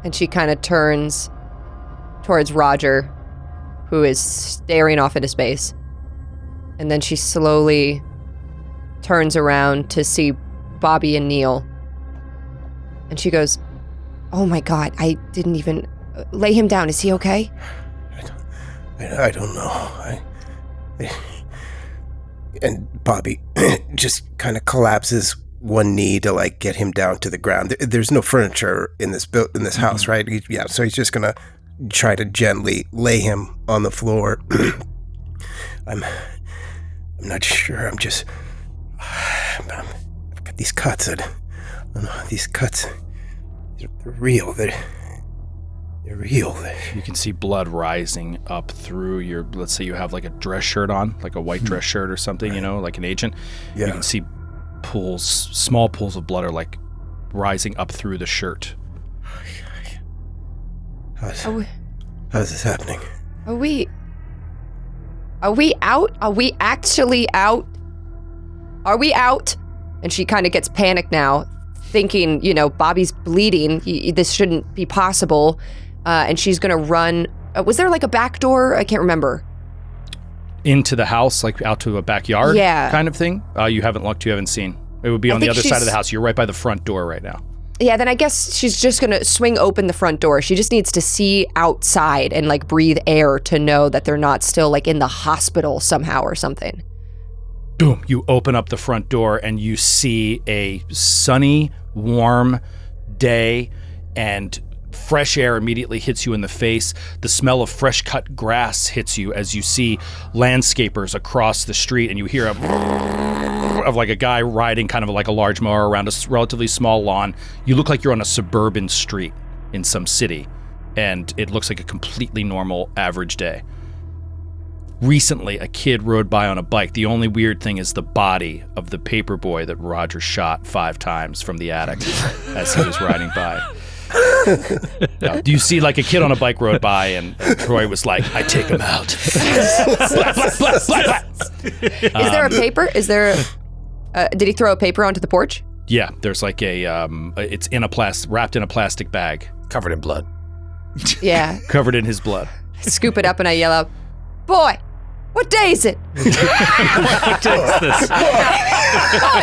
And she kind of turns towards Roger, who is staring off into space. And then she slowly turns around to see Bobby and Neil. And she goes, "Oh my God, I didn't even lay him down. Is he okay?" I don't know. And Bobby just kind of collapses one knee to like get him down to the ground. There's no furniture in this house, right? Yeah, so he's just gonna try to gently lay him on the floor. I'm not sure. I've got these cuts. I don't know, these cuts, they're real. They're real. You can see blood rising up through your, let's say you have like a dress shirt on, like a white dress shirt or something, you know, like an agent. Yeah. You can see small pools of blood are like rising up through the shirt. How's this happening? Are we out? Are we actually out? Are we out? And she kind of gets panicked now, thinking, you know, Bobby's bleeding. This shouldn't be possible. And she's going to run. Was there like a back door? I can't remember. Into the house, like out to a backyard kind of thing? You haven't looked, you haven't seen. It would be on the other side of the house. You're right by the front door right now. Yeah, then I guess she's just going to swing open the front door. She just needs to see outside and like breathe air to know that they're not still like in the hospital somehow or something. Boom, you open up the front door and you see a sunny, warm day, and fresh air immediately hits you in the face. The smell of fresh cut grass hits you as you see landscapers across the street, and you hear of like a guy riding kind of like a large mower around a relatively small lawn. You look like you're on a suburban street in some city, and it looks like a completely normal, average day. Recently, a kid rode by on a bike. The only weird thing is the body of the paper boy that Roger shot 5 times from the attic as he was riding by. Do you see like a kid on a bike rode by and Troy was like, I take him out. Blah, blah, blah, blah, blah. Is there a paper? Is there did he throw a paper onto the porch? Yeah, there's like it's in wrapped in a plastic bag. Covered in blood. Yeah. Covered in his blood. I scoop it up and I yell out, boy, what day is it? What day is this?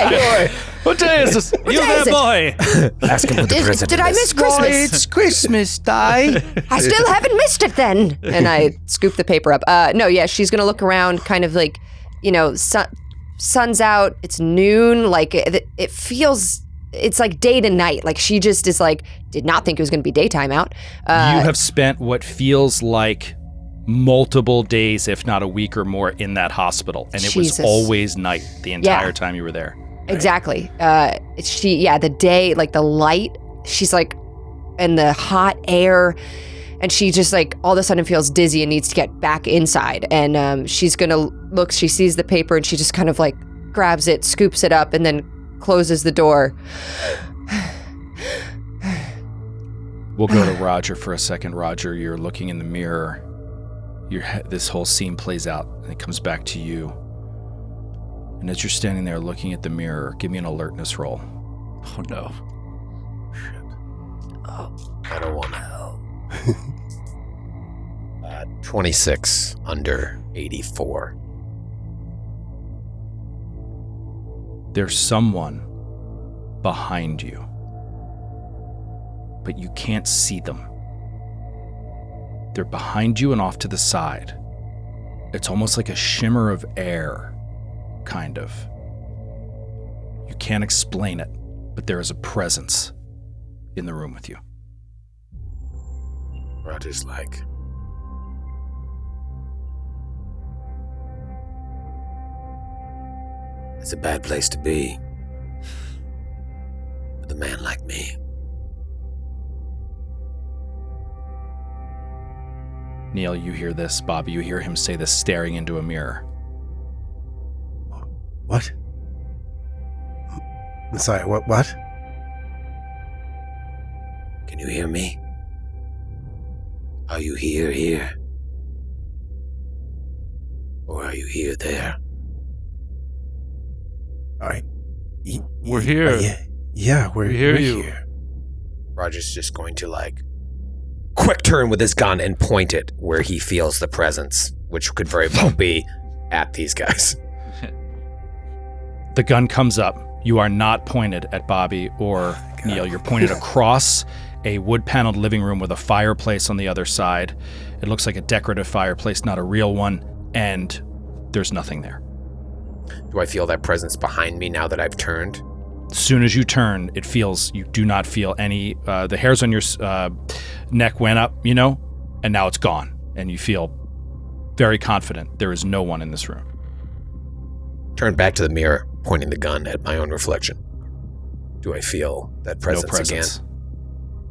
Boy. What day is this? You there, boy? Ask him what the present Did I miss Christmas? It's Christmas Day. I still haven't missed it then. And I scoop the paper up. No, yeah, she's going to look around kind of like, you know, sun's out, it's noon, like it feels, it's like day to night. Like she just is like, did not think it was going to be daytime out. You have spent what feels like multiple days, if not a week or more, in that hospital. And it was always night the entire time you were there. Exactly. The day, like the light, she's like, and the hot air, and she just like all of a sudden feels dizzy and needs to get back inside. And she's gonna look, she sees the paper and she just kind of like grabs it, scoops it up, and then closes the door. We'll go to Roger for a second. Roger, you're looking in the mirror. This whole scene plays out and it comes back to you. And as you're standing there looking at the mirror, give me an alertness roll. Oh no. Shit. Oh, I don't want to know. 26 under 84. There's someone behind you, but you can't see them. They're behind you and off to the side. It's almost like a shimmer of air, kind of. You can't explain it, but there is a presence in the room with you. Roger's like, it's a bad place to be with a man like me. Neil, you hear this. Bobby, you hear him say this, staring into a mirror. What? I'm sorry, what? Can you hear me? Are you here? Or are you here, there? All right. We're here. Yeah, we're hear you. Here. Roger's just going to like quick turn with his gun and point it where he feels the presence, which could very well be at these guys. The gun comes up. You are not pointed at Bobby or Neil. You're pointed across a wood-paneled living room with a fireplace on the other side. It looks like a decorative fireplace, not a real one, and there's nothing there. Do I feel that presence behind me now that I've turned? As soon as you turn, you do not feel any, the hairs on your neck went up, and now it's gone. And you feel very confident there is no one in this room. Turn back to the mirror, pointing the gun at my own reflection. Do I feel that presence again?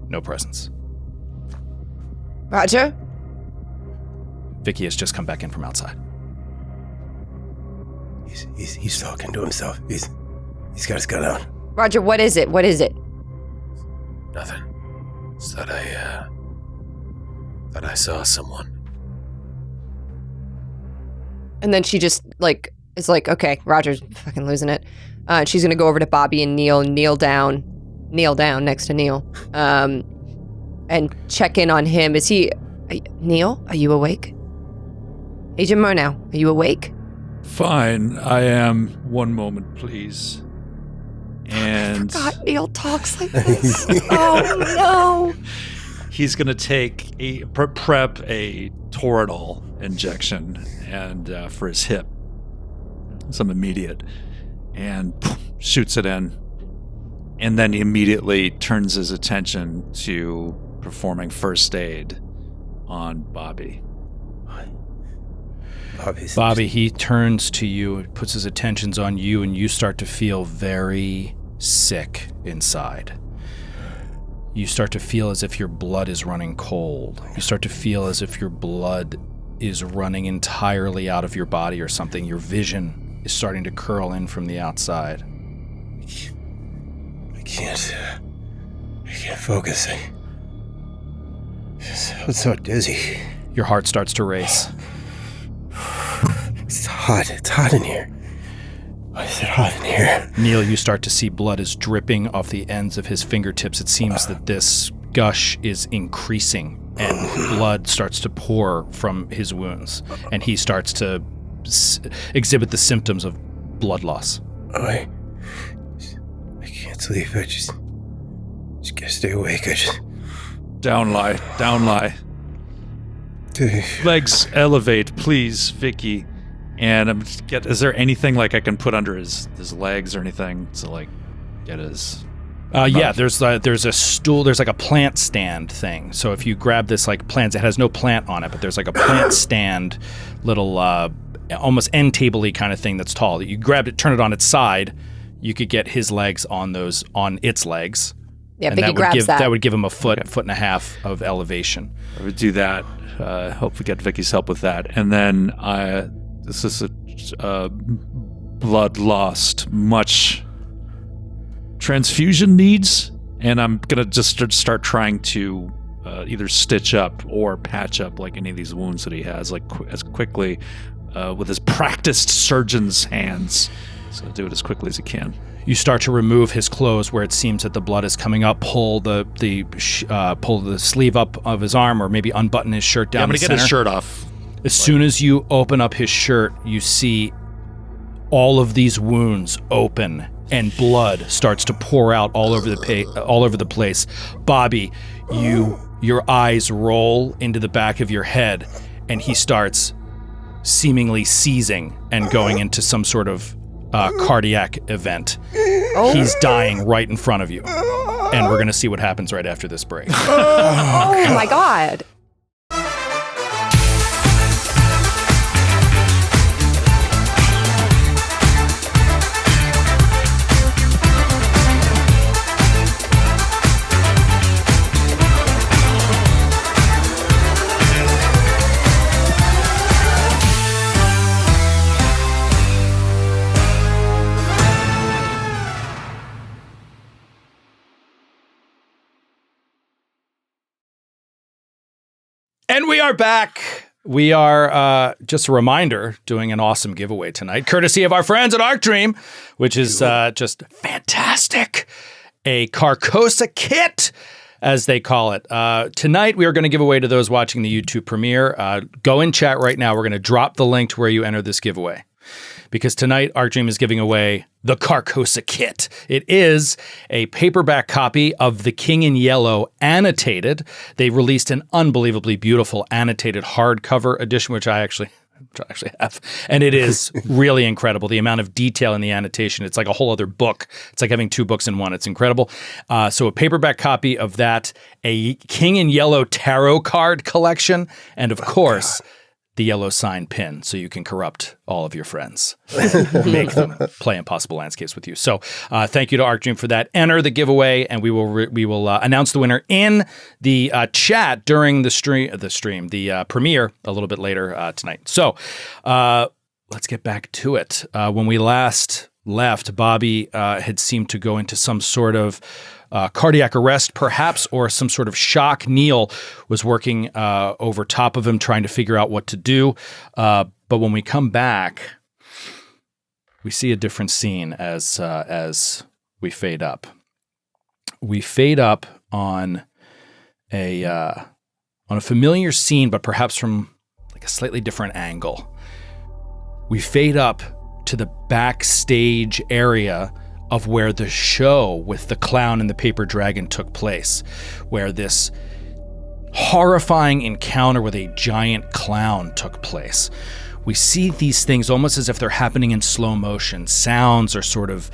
No presence. Roger? Vicky has just come back in from outside. He's talking to himself. He's got his gun out. Roger, what is it? What is it? Nothing. It's that I saw someone. And then she just is like, okay, Roger's fucking losing it. She's gonna go over to Bobby and kneel down next to Neil, and check in on him. Neil? Are you awake? Agent Murnau, are you awake? Fine, I am. One moment, please. And God, Neil talks like this. Oh no! He's gonna take prep a Toradol injection and for his hip, some immediate, and shoots it in, and then he immediately turns his attention to performing first aid on Bobby. Bobby, he turns to you, puts his attentions on you, and you start to feel very sick inside. You start to feel as if your blood is running cold. You start to feel as if your blood is running entirely out of your body or something. Your vision is starting to curl in from the outside. I can't focus. I'm so dizzy. Your heart starts to race. It's hot. It's hot in here. Why is it hot in here? Neil, you start to see blood is dripping off the ends of his fingertips. It seems that this gush is increasing, and blood starts to pour from his wounds, and he starts to exhibit the symptoms of blood loss. I can't sleep. I just gotta stay awake. Down lie. Legs elevate, please, Vicky. And is there anything I can put under his legs or anything to get his? Yeah, there's a stool. There's a plant stand thing. So if you grab this plant, it has no plant on it, but there's a plant stand, little almost end table-y kind of thing that's tall. You grab it, turn it on its side, you could get his legs on its legs. Yeah, and Vicky grabs that. That would give him a foot and a half of elevation. I would do that. Hope we get Vicky's help with that. And then this is a blood lost, much transfusion needs, and I'm gonna just start trying to either stitch up or patch up any of these wounds that he has, as quickly with his practiced surgeon's hands. So do it as quickly as he can. You start to remove his clothes where it seems that the blood is coming up. Pull the sleeve up of his arm, or maybe unbutton his shirt down. I'm gonna the get his shirt off. As soon as you open up his shirt, you see all of these wounds open, and blood starts to pour out all over the place. Bobby, your eyes roll into the back of your head, and he starts seemingly seizing and going into some sort of cardiac event. Oh. He's dying right in front of you, and we're going to see what happens right after this break. Oh my God. And we are back. We are, just a reminder, doing an awesome giveaway tonight, courtesy of our friends at Arc Dream, which is just fantastic. A Carcosa kit, as they call it. Tonight, we are going to give away to those watching the YouTube premiere. Go in chat right now. We're going to drop the link to where you enter this giveaway. Because tonight, Arc Dream is giving away the Carcosa kit. It is a paperback copy of The King in Yellow annotated. They released an unbelievably beautiful annotated hardcover edition, which I actually which I actually have. And it is really incredible. The amount of detail in the annotation. It's like a whole other book. It's like having 2 books in one. It's incredible. So a paperback copy of that, a King in Yellow tarot card collection, and of course, the yellow sign pin, so you can corrupt all of your friends. Make them play Impossible Landscapes with you. So thank you to ArcDream for that. Enter the giveaway, and we will announce the winner in the chat during the premiere a little bit later tonight. So let's get back to it. When we last left, Bobby had seemed to go into some sort of cardiac arrest, perhaps, or some sort of shock. Neil was working over top of him, trying to figure out what to do. But when we come back, we see a different scene as we fade up. We fade up on a familiar scene, but perhaps from like a slightly different angle. We fade up to the backstage area of where the show with the clown and the paper dragon took place, where this horrifying encounter with a giant clown took place. We see these things almost as if they're happening in slow motion. Sounds are sort of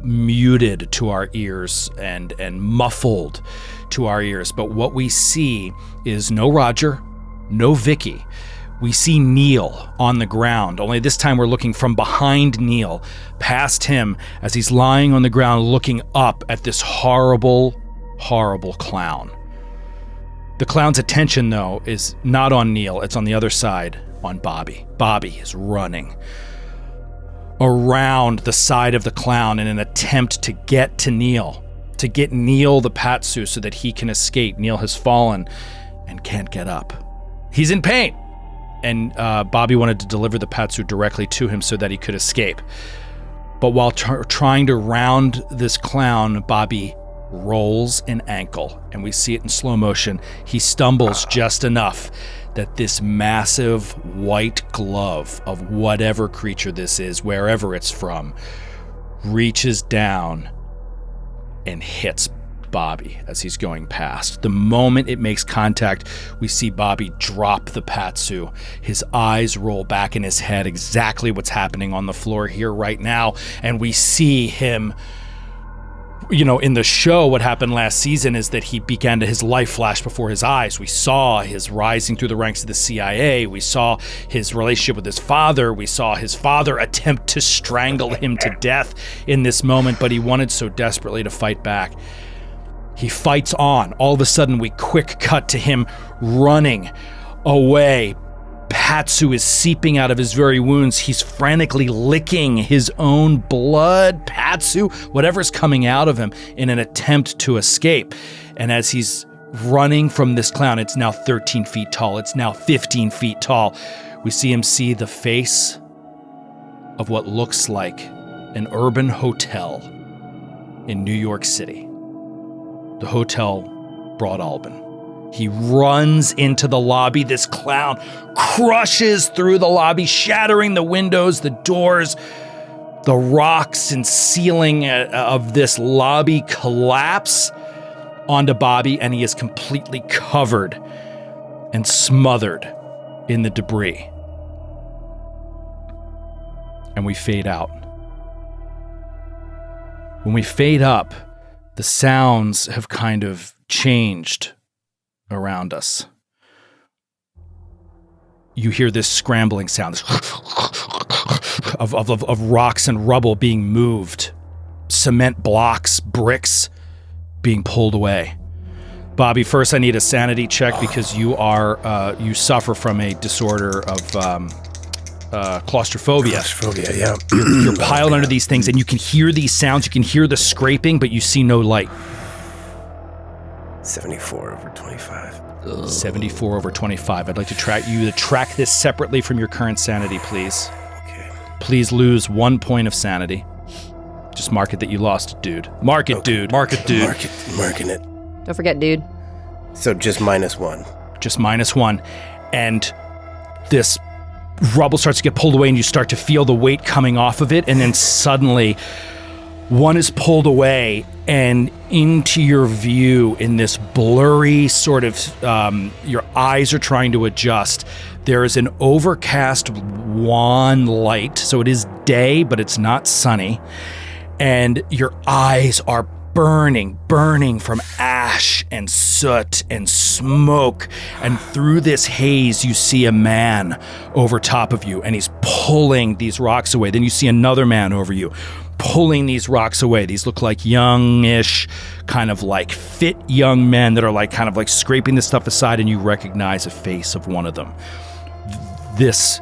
muted to our ears and muffled to our ears. But what we see is no Roger, no Vicky. We see Neil on the ground, only this time we're looking from behind Neil, past him, as he's lying on the ground looking up at this horrible, horrible clown. The clown's attention, though, is not on Neil, it's on the other side, on Bobby. Bobby is running around the side of the clown in an attempt to get to Neil, to get Neil the Patsu so that he can escape. Neil has fallen and can't get up. He's in pain. And Bobby wanted to deliver the Patsu directly to him so that he could escape. But while trying to round this clown, Bobby rolls an ankle, and we see it in slow motion. He stumbles just enough that this massive white glove of whatever creature this is, wherever it's from, reaches down and hits Bobby as he's going past. The moment it makes contact, we see Bobby drop the Patsu. His eyes roll back in his head, exactly what's happening on the floor here right now. And we see him, in the show, what happened last season is that he began to, his life flash before his eyes. We saw his rising through the ranks of the CIA. We saw his relationship with his father. We saw his father attempt to strangle him to death in this moment, but he wanted so desperately to fight back. He fights on. All of a sudden, we quick cut to him running away. Patsu is seeping out of his very wounds. He's frantically licking his own blood, Patsu, whatever's coming out of him, in an attempt to escape. And as he's running from this clown, it's now 13 feet tall. It's now 15 feet tall. We see him see the face of what looks like an urban hotel in New York City. The Hotel Broad Alban. He runs into the lobby. This clown crushes through the lobby, shattering the windows, the doors. The rocks and ceiling of this lobby collapse onto Bobby, and he is completely covered and smothered in the debris. And we fade out. When we fade up, the sounds have kind of changed around us. You hear this scrambling sound of rocks and rubble being moved, cement blocks, bricks being pulled away. Bobby, first I need a sanity check because you suffer from a disorder of claustrophobia. Claustrophobia, yeah. You're piled under these things, and you can hear these sounds. You can hear the scraping, but you see no light. 74 over 25. 74 over 25. I'd like to track this separately from your current sanity, please. Okay. Please lose 1 point of sanity. Just mark it that you lost it, dude. Mark it, dude. Mark it, dude. Marking it. Don't forget, dude. So just -1. Just -1. And this rubble starts to get pulled away, and you start to feel the weight coming off of it, and then suddenly One is pulled away, and into your view in this blurry sort of, your eyes are trying to adjust. There is an overcast wan light, so it is day, but it's not sunny. And your eyes are burning from ash and soot and smoke. And through this haze, you see a man over top of you, and he's pulling these rocks away. Then you see another man over you, pulling these rocks away. These look like youngish, kind of like fit young men that are like kind of like scraping this stuff aside, and you recognize a face of one of them. This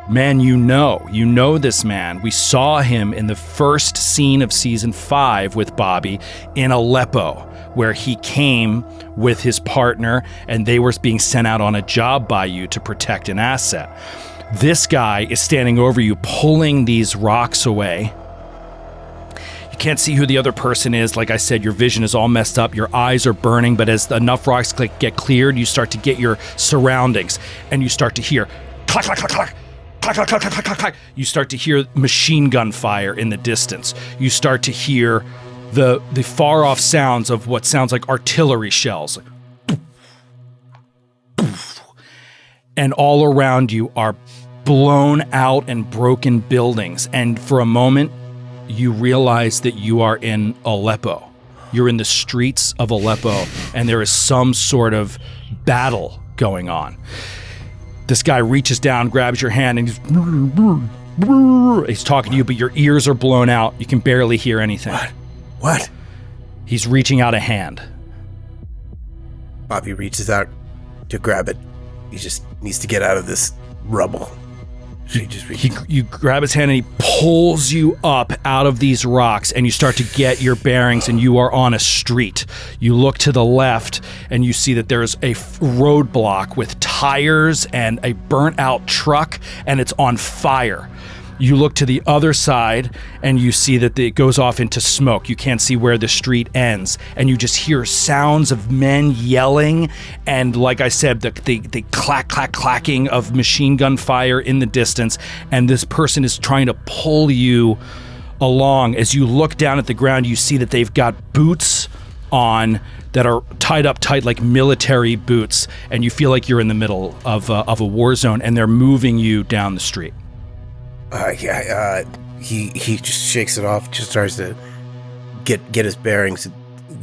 man, you know this man. We saw him in the first scene of season 5 with Bobby in Aleppo, where he came with his partner and they were being sent out on a job by you to protect an asset. This guy is standing over you, pulling these rocks away. You can't see who the other person is. Like I said, your vision is all messed up. Your eyes are burning, but as enough rocks get cleared, you start to get your surroundings, and you start to hear clack, clack, clack, clack. Clack, clack, clack, clack, clack, clack. You start to hear machine gun fire in the distance. You start to hear the far off sounds of what sounds like artillery shells. And all around you are blown out and broken buildings. And for a moment, you realize that you are in Aleppo. You're in the streets of Aleppo, and there is some sort of battle going on. This guy reaches down, grabs your hand, and he's talking to you, but your ears are blown out. You can barely hear anything. What? He's reaching out a hand. Bobby reaches out to grab it. He just needs to get out of this rubble. You grab his hand and he pulls you up out of these rocks, and you start to get your bearings, and you are on a street. You look to the left and you see that there's a roadblock with tires and a burnt out truck, and it's on fire. You look to the other side and you see that it goes off into smoke. You can't see where the street ends, and you just hear sounds of men yelling, and like I said, the clack, clack, clacking of machine gun fire in the distance, and this person is trying to pull you along. As you look down at the ground, you see that they've got boots on that are tied up tight like military boots, and you feel like you're in the middle of a war zone, and they're moving you down the street. He just shakes it off, just starts to get his bearings.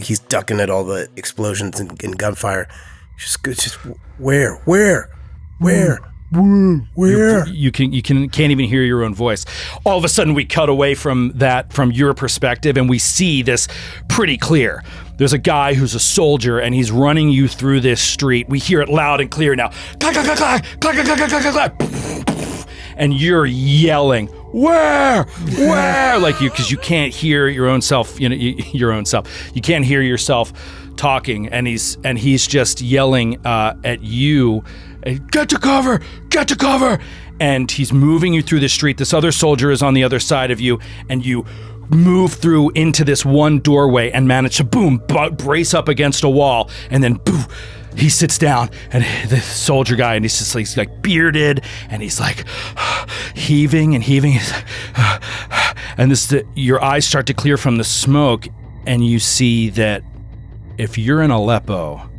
He's ducking at all the explosions and gunfire. Just where? You can't even hear your own voice. All of a sudden, we cut away from your perspective, and we see this pretty clear. There's a guy who's a soldier, and he's running you through this street. We hear it loud and clear now. Clack, clack, clack, clack, clack, clack, clack, clack, clack, clack. And you're yelling, where, like because you can't hear your own self. Your own self. You can't hear yourself talking, and he's just yelling at you. Get to cover! And he's moving you through the street. This other soldier is on the other side of you, and you move through into this one doorway and manage to brace up against a wall, and then boom. He sits down, and the soldier guy, and he's like bearded, and he's like heaving. He's like, and your eyes start to clear from the smoke, and you see that if you're in Aleppo,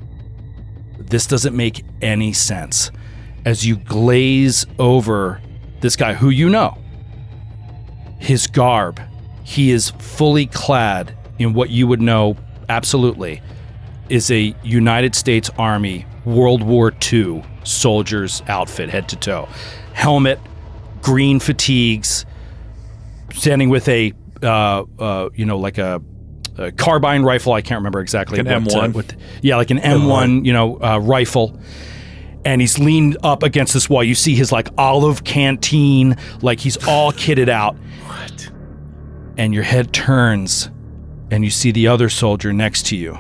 this doesn't make any sense. As you glaze over this guy who you know, his garb, he is fully clad in what you would know absolutely is a United States Army World War II soldier's outfit, head to toe. Helmet, green fatigues, standing with a carbine rifle. I can't remember exactly. Like an M1. Like an M1, rifle. And he's leaned up against this wall. You see his like olive canteen, like he's all kitted out. What? And your head turns, and you see the other soldier next to you.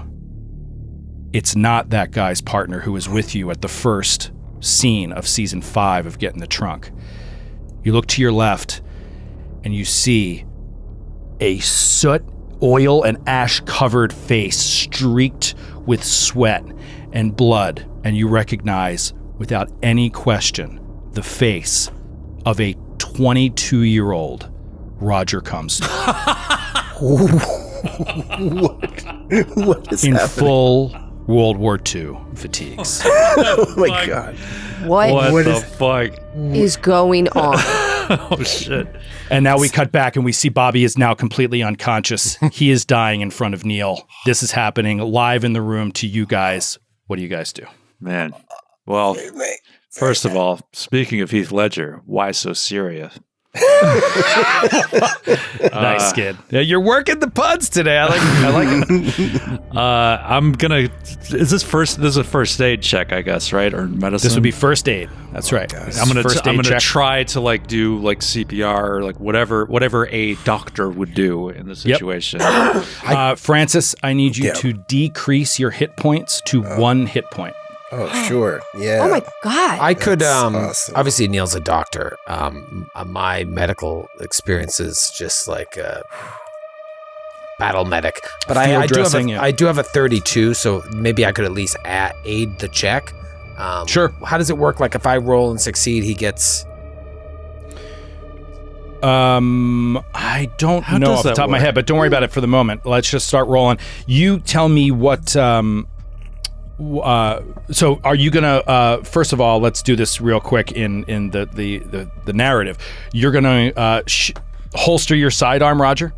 It's not that guy's partner who was with you at the first scene of season 5 of Get in the Trunk. You look to your left, and you see a soot, oil, and ash-covered face streaked with sweat and blood, and you recognize, without any question, the face of a 22-year-old Roger Comstock. What is in happening? full World War II fatigues. Oh my God. What the fuck? is going on? Oh shit. And now we cut back and we see Bobby is now completely unconscious. He is dying in front of Neil. This is happening live in the room to you guys. What do you guys do? Man. Well, first of all, speaking of Heath Ledger, why so serious? Nice, kid. Yeah, you're working the puns today. I like it. I'm gonna. Is this first? This is a first aid check, I guess, right? Or medicine. This would be first aid. That's right. I'm gonna. First I'm aid gonna check. try to like do like CPR or like whatever a doctor would do in this situation. Francis, I need you Yeah. to decrease your hit points to 1 hit point. Oh, sure. Yeah. Oh my God. I could, That's awesome. obviously Neil's a doctor. My medical experience is just like battle medic. But Field I do have dressing, yeah. I do have a 32, so maybe I could at least aid the check. Sure. How does it work? Like if I roll and succeed, he gets... I don't How know does off the that top of my work? head, but don't worry about it for the moment. Let's just start rolling. You tell me what. So, are you gonna? First of all, let's do this real quick in the narrative. You're gonna holster your sidearm, Roger,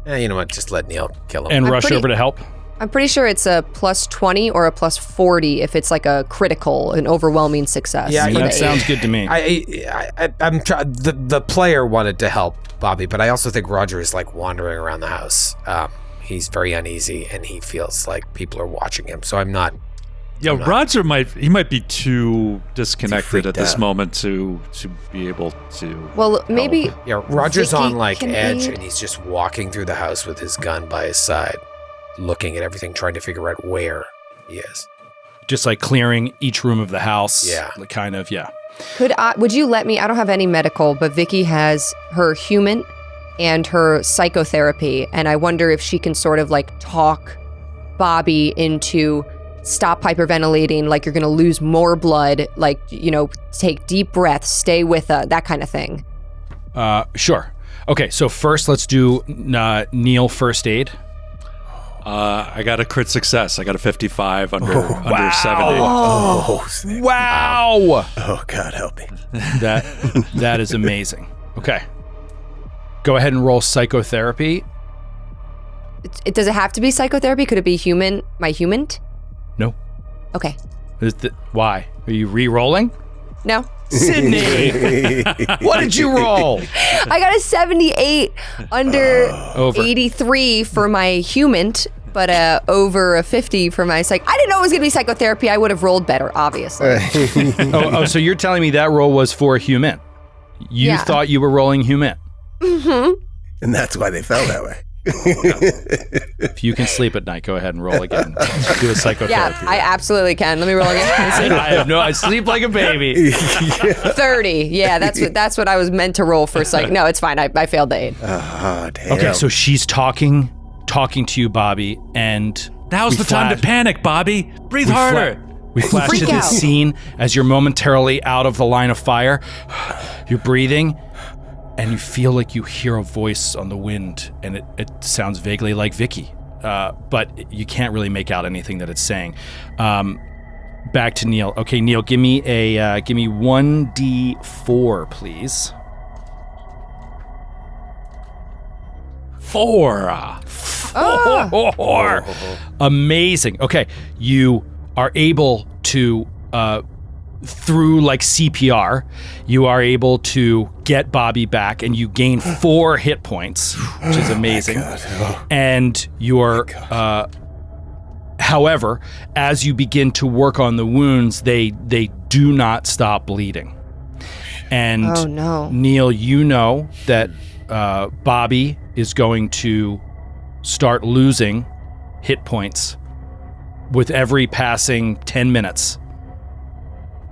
you know what? Just let Neil kill him. and I'm rush pretty- over to help. I'm pretty sure it's a plus 20 or a plus 40 if it's like a critical, an overwhelming success. Yeah, for you know, the That aid. sounds good to me. I'm the player wanted to help Bobby, but I also think Roger is like wandering around the house. He's very uneasy and he feels like people are watching him. So I'm not. Yeah, Roger might be too disconnected freaked at this out. moment to be able to. Well, maybe Yeah, Roger's Vicky on like can edge aid. and he's just walking through the house with his gun by his side, looking at everything, trying to figure out where he is. Just like clearing each room of the house. Yeah. Like, kind of. Yeah. would you let me? I don't have any medical, but Vicky has her human and her psychotherapy, and I wonder if she can sort of like talk Bobby into stop hyperventilating, like you're going to lose more blood, like, you know, take deep breaths, stay with that kind of thing. Sure. Okay. So first, let's do Neil first aid. I got a crit success. I got a 55 under 70. Oh, snap. Wow. Oh, God, help me. That is amazing. Okay. Go ahead and roll psychotherapy. Does it have to be psychotherapy? Could it be human? My human? No. Okay. Why? Are you re-rolling? No. Sydney, what did you roll? I got a 78 under Over. 83 for my human, but over a 50 for my psych. I didn't know it was going to be psychotherapy. I would have rolled better, obviously. Oh, so you're telling me that roll was for human? You Yeah. thought you were rolling human. And that's why they fell that way. If you can sleep at night, go ahead and roll again. Do a Yeah, psychotherapy. I absolutely can. Let me roll again. I sleep like a baby. 30. Yeah, that's what I was meant to roll for psych. No, it's fine. I failed the 8. Oh, damn. Okay, so she's talking to you, Bobby, and Now's we the time to flash- panic, Bobby. Breathe we harder. We flash Freak to this out. scene as you're momentarily out of the line of fire. You're breathing, and you feel like you hear a voice on the wind, and it sounds vaguely like Vicky, but you can't really make out anything that it's saying. Back to Neil. Okay, Neil, give me 1d4, please. 4. Amazing. Okay, you are able to through like CPR, you are able to get Bobby back, and you gain 4 hit points, which is amazing. And you're, however, as you begin to work on the wounds, they do not stop bleeding. And Oh, no. Neil, you know that Bobby is going to start losing hit points with every passing 10 minutes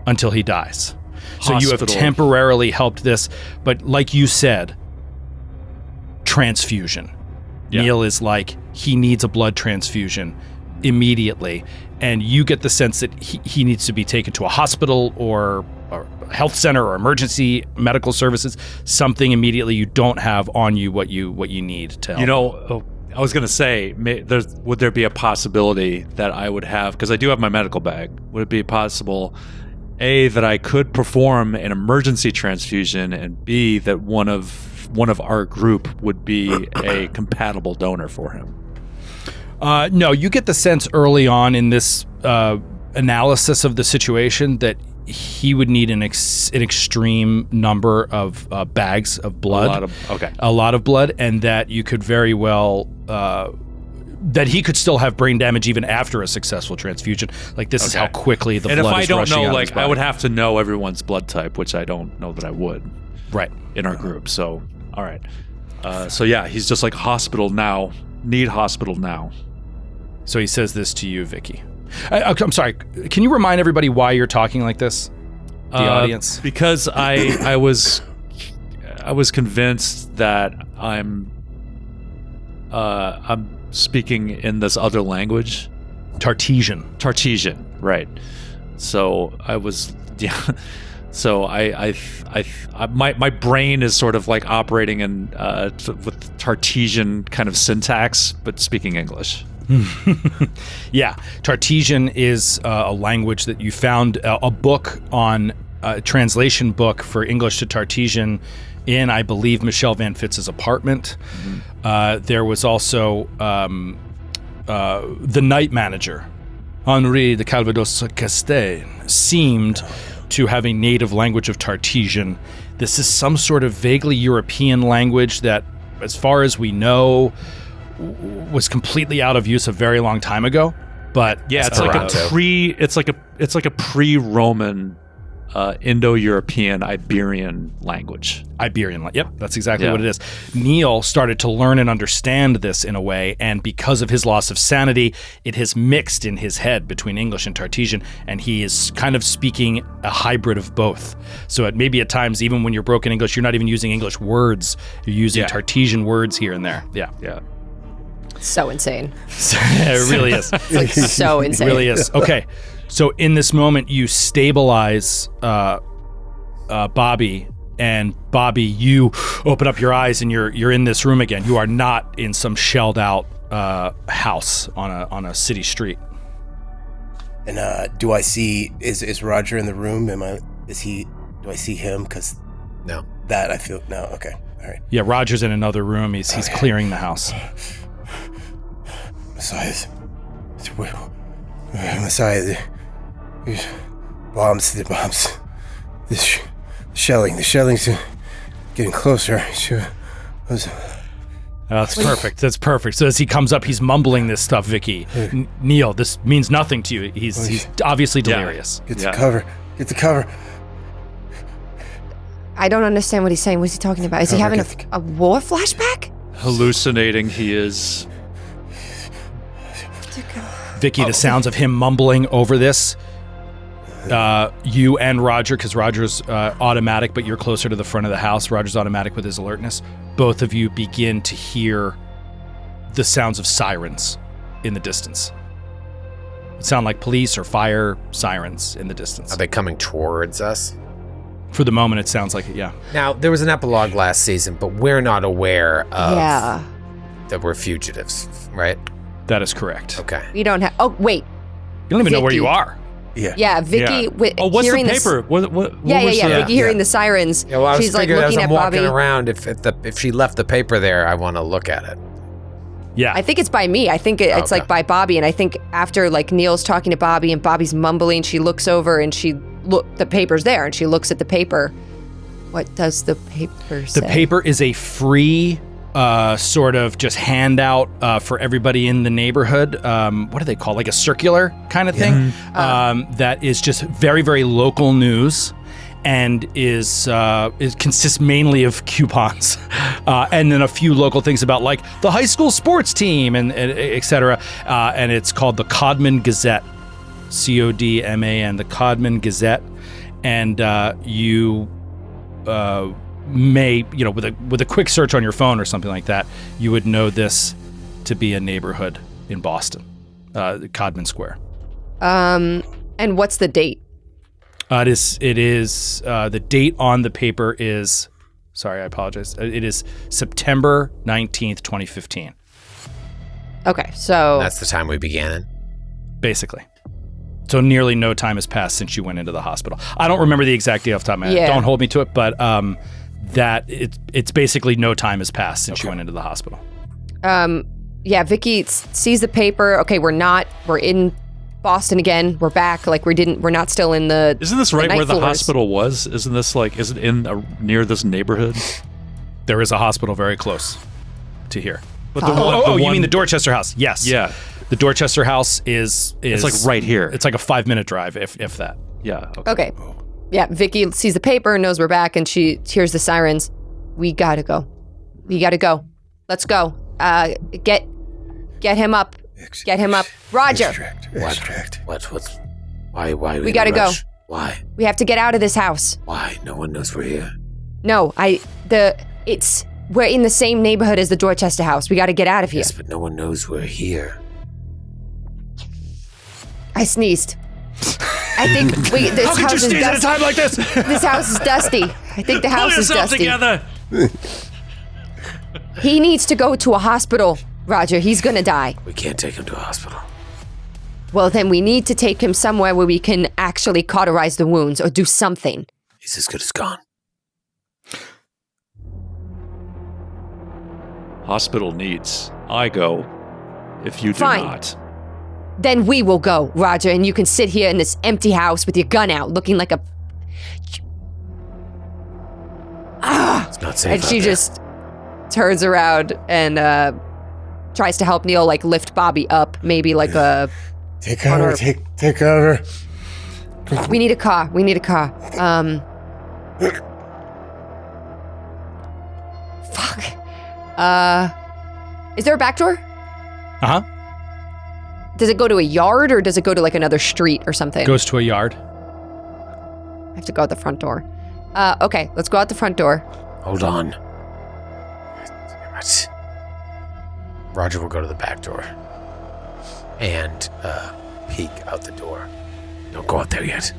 until he dies. So you have Hospital. temporarily helped this, but like you said, transfusion. Yeah. Neil is like, he needs a blood transfusion immediately, and you get the sense that he needs to be taken to a hospital or a health center or emergency medical services, something immediately you don't have on you what you need to help. I was going to say, would there be a possibility that I would have, because I do have my medical bag, would it be possible, A, that I could perform an emergency transfusion, and B, that one of our group would be a compatible donor for him? No, you get the sense early on in this analysis of the situation that he would need an extreme number of bags of blood. A lot of blood, and that you could very well that he could still have brain damage even after a successful transfusion. Like, this is how quickly the blood is rushing out of his body. And if I don't know, like, I would have to know everyone's blood type, which I don't know that I would. Right. In our group. So, all right. So yeah, he's just like, hospital now. Need hospital now. So he says this to you, Vicky. I'm sorry. Can you remind everybody why you're talking like this? The audience. Because I was convinced that I'm speaking in this other language. Tartesian, right? So I was, yeah. So my brain is sort of like operating in with Tartesian kind of syntax, but speaking English. Yeah, Tartesian is a language that you found a book on, a translation book for English to Tartesian in, I believe, Michelle Van Fitz's apartment. Mm-hmm. There was also the night manager, Henri de Calvados-Castaigne, seemed to have a native language of Tartesian. This is some sort of vaguely European language that, as far as we know, was completely out of use a very long time ago. But yeah, it's like a pre-Roman Indo-European Iberian language. Yep, that's exactly what it is. Neil started to learn and understand this in a way, and because of his loss of sanity, it has mixed in his head between English and Tartesian, and he is kind of speaking a hybrid of both. So maybe at times, even when you're broken English, you're not even using English words, you're using Tartesian words here and there. Yeah. So insane. It really is. It's like so insane. It really is. Okay. So in this moment, you stabilize Bobby, and Bobby, you open up your eyes, and you're in this room again. You are not in some shelled out house on a city street. And do I see is Roger in the room? Do I see him? Because no, that I feel no. Okay, all right. Yeah, Roger's in another room. He's clearing the house. Messiah, the bombs, the shelling's getting closer. That's perfect. That's perfect. So as he comes up, he's mumbling this stuff, Vicky. Neil, this means nothing to you. He's obviously delirious. Get the cover. I don't understand what he's saying. What's he talking about? Is he having a war flashback? Hallucinating, he is. Vicky, the sounds of him mumbling over this, you and Roger, because Roger's automatic, but you're closer to the front of the house. Roger's automatic with his alertness. Both of you begin to hear the sounds of sirens in the distance. It sound like police or fire sirens in the distance. Are they coming towards us? For the moment, it sounds like it, yeah. Now, there was an epilogue last season, but we're not aware of that we're fugitives, right? That is correct. Okay. We don't have... Oh, wait. You don't even know where you are. Yeah, Vicky... Yeah. What's the paper? What Vicky hearing the sirens. Yeah, well, I was she's like figuring looking as I'm at walking Bobby. around, if she left the paper there, I want to look at it. Yeah. I think it's by me. I think it's like by Bobby, and I think after like Neil's talking to Bobby and Bobby's mumbling, she looks over and the paper's there, and she looks at the paper. What does the paper say? The paper is a free sort of just handout for everybody in the neighborhood. What do they call, like a circular kind of thing? That is just very, very local news, and it consists mainly of coupons, and then a few local things about like the high school sports team and et cetera. And it's called the Codman Gazette, Codman, the Codman Gazette, and you may, with a quick search on your phone or something like that, you would know this to be a neighborhood in Boston, Codman Square. And what's the date? It is the date on the paper is, sorry, I apologize. It is September 19th, 2015. Okay, so That's the time we began in. Basically. So nearly no time has passed since you went into the hospital. I don't remember the exact date off the top of my head. Yeah. Don't hold me to it, but that it's basically no time has passed since you went into the hospital. yeah, Vicky sees the paper. Okay, we're in Boston again. We're back. Like we're not still in the. Isn't this right night where the floors. hospital was? Isn't this is it in near this neighborhood? There is a hospital very close to here. But You mean the Dorchester house? Yes. Yeah. The Dorchester house is It's like right here. It's like a 5-minute drive, if that. Yeah. Okay. Yeah, Vicky sees the paper, knows we're back, and she hears the sirens. We gotta go. Let's go. Get him up. Get him up. Roger. Extract. What's why We gotta go. Why? We have to get out of this house. Why? No one knows we're here. No, we're in the same neighborhood as the Dorchester house. We gotta get out of here. Yes, but no one knows we're here. I sneezed. I think this How could you house is sneeze at a dusty. time like this? This house is dusty. I think the house is dusty. together. He needs to go to a hospital, Roger. He's gonna die. We can't take him to a hospital. Well, then we need to take him somewhere where we can actually cauterize the wounds or do something. He's as good as gone. Hospital needs. I go. If you do Fine. not. Then we will go, Roger, and you can sit here in this empty house with your gun out, looking like a. It's not safe. And she out there. just turns around and tries to help Neil, like lift Bobby up, maybe like a. Take cover. Take cover. We need a car. Fuck. Is there a back door? Uh-huh. Does it go to a yard or does it go to like another street or something? Goes to a yard. I have to go out the front door. Okay, let's go out the front door. Hold on. Damn it. Roger will go to the back door and peek out the door. Don't go out there yet.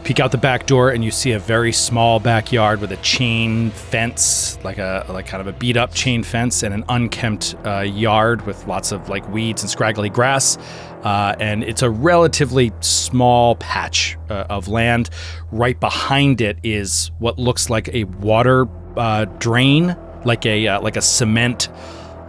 Peek out the back door and you see a very small backyard with a chain fence, like kind of a beat up chain fence, and an unkempt yard with lots of like weeds and scraggly grass. And it's a relatively small patch of land. Right behind it is what looks like a water drain, like a cement,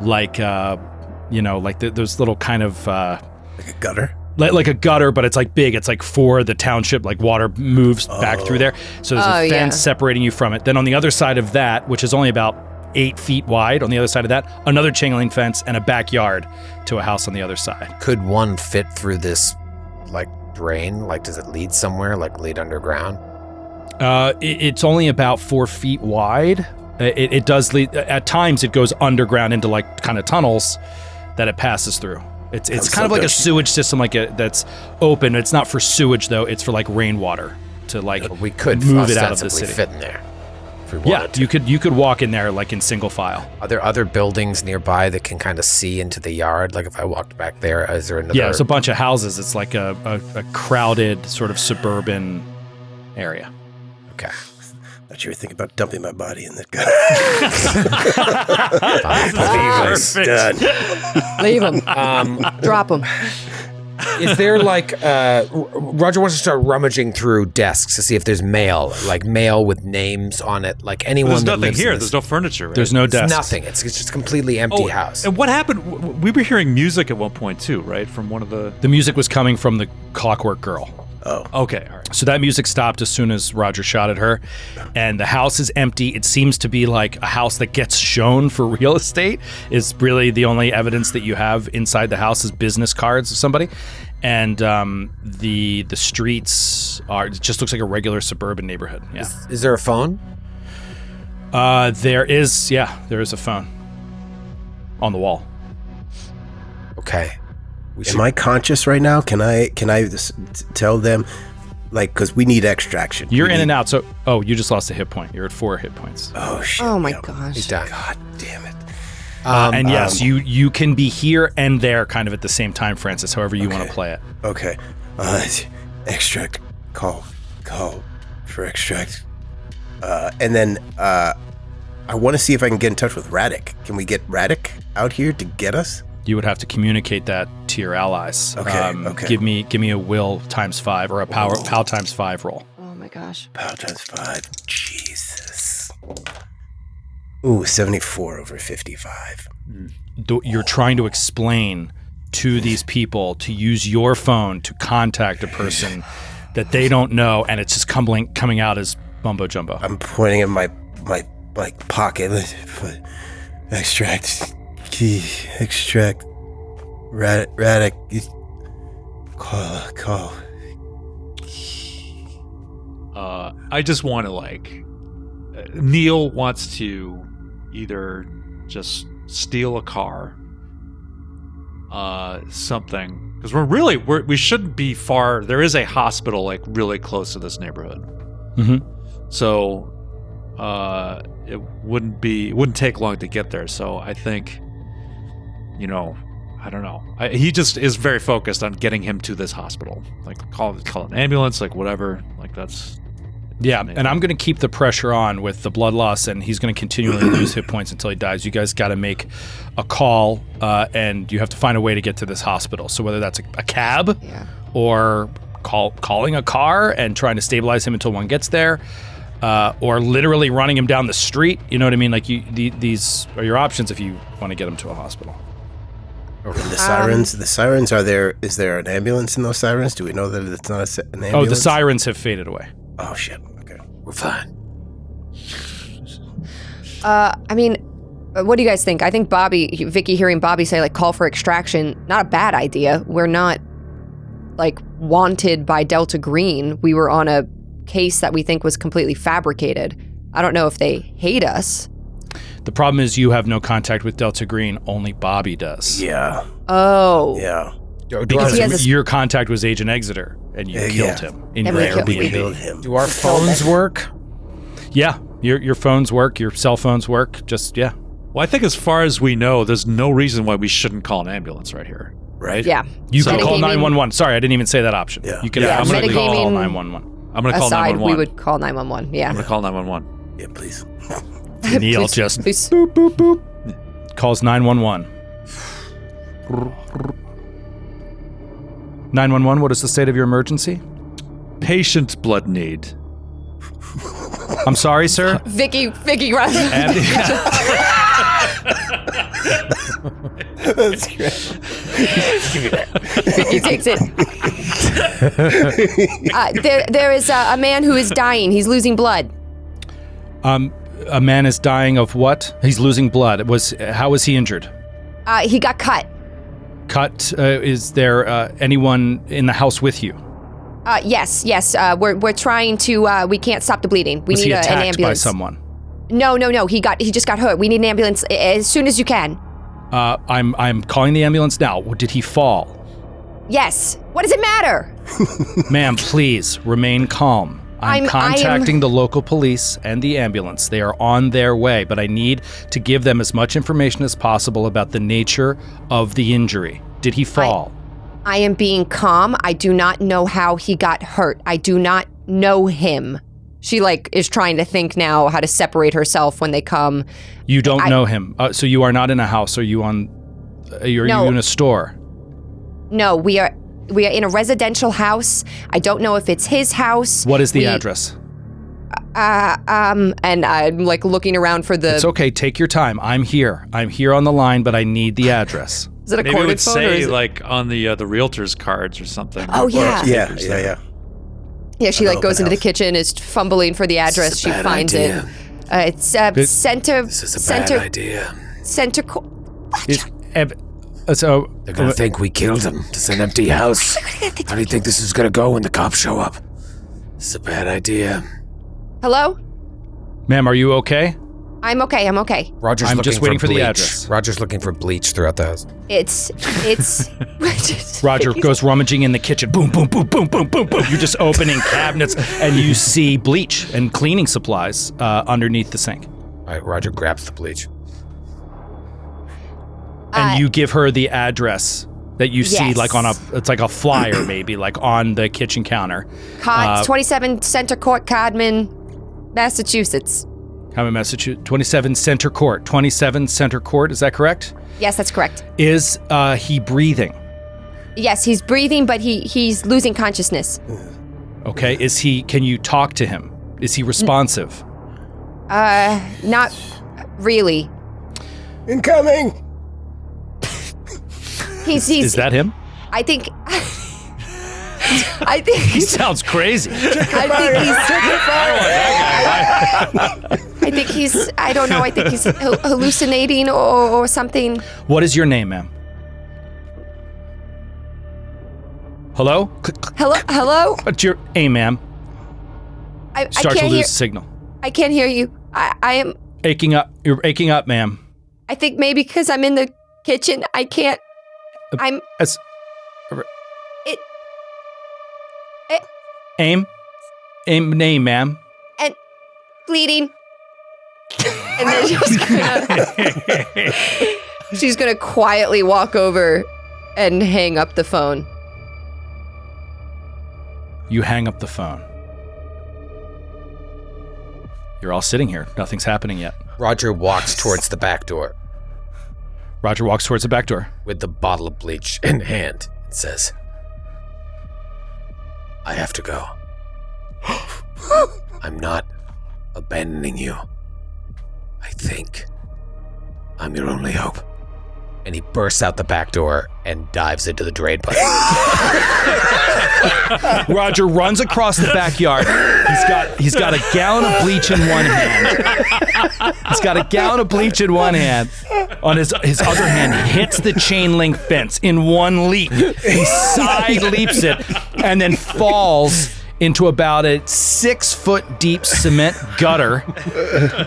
those little kind of Like a gutter. like a gutter, but it's like big. It's like for the township, like water moves back through there. So there's a fence separating you from it. Then on the other side of that, which is only about 8 feet wide, on the other side of that, another chain link fence and a backyard to a house on the other side. Could one fit through this, like, drain? Like, does it lead somewhere? Like, lead underground? It's only about 4 feet wide. It does lead. At times, it goes underground into like kind of tunnels that it passes through. It's kind of like a sewage system, that's open. It's not for sewage though. It's for like rainwater to like We could move it out of the ostensibly city. fit in there. If we Yeah, wanted to. you could walk in there like in single file. Are there other buildings nearby that can kind of see into the yard? Like if I walked back there, is there another? Yeah, it's a bunch of houses. It's like a crowded sort of suburban area. Okay. Thought you were thinking about dumping my body in the gutter. Done. Leave him. Drop him. Is there like Roger wants to start rummaging through desks to see if there's mail, like mail with names on it, like anyone. There's that nothing lives in here. this- There's no furniture. Right? There's no It's desks. nothing. It's just a completely empty house. And what happened? We were hearing music at one point too, right? From one of the. The music was coming from the Clockwork Girl. Okay, all right. So that music stopped as soon as Roger shot at her, and the house is empty. It seems to be like a house that gets shown for real estate. Is really the only evidence that you have inside the house is business cards of somebody, and the streets are. It just looks like a regular suburban neighborhood. Yeah, Is there a phone? there is a phone on the wall. Okay. Am I conscious right now? Can I tell them, like, because we need extraction. You're We in need- and out. So you just lost a hit point. You're at 4 hit points. Oh shit! Oh my yeah. gosh. He's done. God damn it! And yes, you can be here and there kind of at the same time, Francis, however you want to play it. Okay. Extract. Call call for extract. And then I want to see if I can get in touch with Radek. Can we get Radek out here to get us? You would have to communicate that to your allies. Okay. Give me a will times 5 or a pow times 5 roll. Oh my gosh. Power times 5. Jesus. Ooh, 74 over 55. You're trying to explain to these people to use your phone to contact a person that they don't know, and it's just coming out as mumbo jumbo. I'm pointing at my pocket. Extract. Key. Extract. Radek. Call. I just want to Neil wants to either just steal a car, something, because we shouldn't be far. There is a hospital really close to this neighborhood. Mm-hmm. So it wouldn't take long to get there. So I think, I don't know. He just is very focused on getting him to this hospital. Call an ambulance, whatever. That's. Yeah, and I'm going to keep the pressure on with the blood loss, and he's going to continually lose hit points until he dies. You guys got to make a call, and you have to find a way to get to this hospital. So whether that's a cab or calling a car and trying to stabilize him until one gets there, or literally running him down the street. You know what I mean? These are your options if you want to get him to a hospital. And the sirens are there. Is there an ambulance in those sirens? Do we know that it's not an ambulance? Oh, the sirens have faded away. Oh, shit. Okay. We're fine. What do you guys think? I think Vicky hearing Bobby say, call for extraction, not a bad idea. We're not, wanted by Delta Green. We were on a case that we think was completely fabricated. I don't know if they hate us. The problem is you have no contact with Delta Green. Only Bobby does. Yeah. Oh. Yeah. Because your contact was Agent Exeter, and you killed him in your Airbnb. Do our phones work? Yeah, your phones work, your cell phones work. Well, I think as far as we know, there's no reason why we shouldn't call an ambulance right here, right? Yeah. You can call 911. Sorry, I didn't even say that option. Yeah. You can. I'm going to call 911. I'm going to call 911. We would call 911. Yeah. I'm going to call 911. Yeah, please. Neil please, just please. boop boop boop calls 911. 911. What is the state of your emergency? Patient blood need. I'm sorry, sir. Vicky runs. That's great. Vicky takes it. There is a man who is dying. He's losing blood. A man is dying of what? He's losing blood. How was he injured? He got cut. Cut. Is there anyone in the house with you? Yes. We're trying to. We can't stop the bleeding. We need an ambulance. Was he attacked by someone? No. He just got hurt. We need an ambulance as soon as you can. I'm calling the ambulance now. Did he fall? Yes. What does it matter? Ma'am, please remain calm. I'm contacting the local police and the ambulance. They are on their way, but I need to give them as much information as possible about the nature of the injury. Did he fall? I am being calm. I do not know how he got hurt. I do not know him. She is trying to think now how to separate herself when they come. You don't know him. So you are not in a house. Are you on? Are you in a store? No, we are in a residential house. I don't know if it's his house. What is the address? And I'm looking around for the. It's okay. Take your time. I'm here on the line, but I need the address. Is it a Maybe it would phone? Maybe say on the realtor's cards or something. Oh yeah. Yeah, she goes into the kitchen, is fumbling for the address. She finds it. It's center. This is a bad idea. Center. So they're gonna think we killed him. It's an empty house. How do you think this is gonna go when the cops show up? This is a bad idea. Hello? Ma'am, are you okay? I'm okay. I'm just waiting for the address. Roger's looking for bleach throughout the house. It's. Roger goes rummaging in the kitchen. Boom, boom, boom, boom, boom, boom, boom. You're just opening cabinets, and you see bleach and cleaning supplies underneath the sink. All right, Roger grabs the bleach. And you give her the address that you see Yes. like it's like a flyer maybe like on the kitchen counter. 27 Center Court, Codman, Massachusetts. I'm in Massachusetts. 27 Center Court. 27 Center Court. Is that correct? Yes, that's correct. Is he breathing? Yes, he's breathing, but he's losing consciousness. Okay. Can you talk to him? Is he responsive? Not really. Incoming! He's Is that him? I think He sounds crazy. I think he's I don't know, I think he's hallucinating or something. What is your name, ma'am? Hello? Hello? What's your aim, ma'am? I Start to can't lose hear signal. I can't hear you. I am Aching up. You're aching up, ma'am. I think maybe because I'm in the kitchen, I can't I'm As- it Aim, name, ma'am. and bleeding. And then she's gonna quietly walk over and hang up the phone. You hang up the phone. You're all sitting here. Nothing's happening yet. Roger walks towards the back door Roger walks towards the back door. with the bottle of bleach in hand and says, I have to go. I'm not abandoning you. I think I'm your only hope. And he bursts out the back door and dives into the drain pipe. Roger runs across the backyard. He's got a gallon of bleach in one hand. He's got a gallon of bleach in one hand. On his other hand, he hits the chain link fence in one leap. He side leaps it and then falls into about a 6-foot deep cement gutter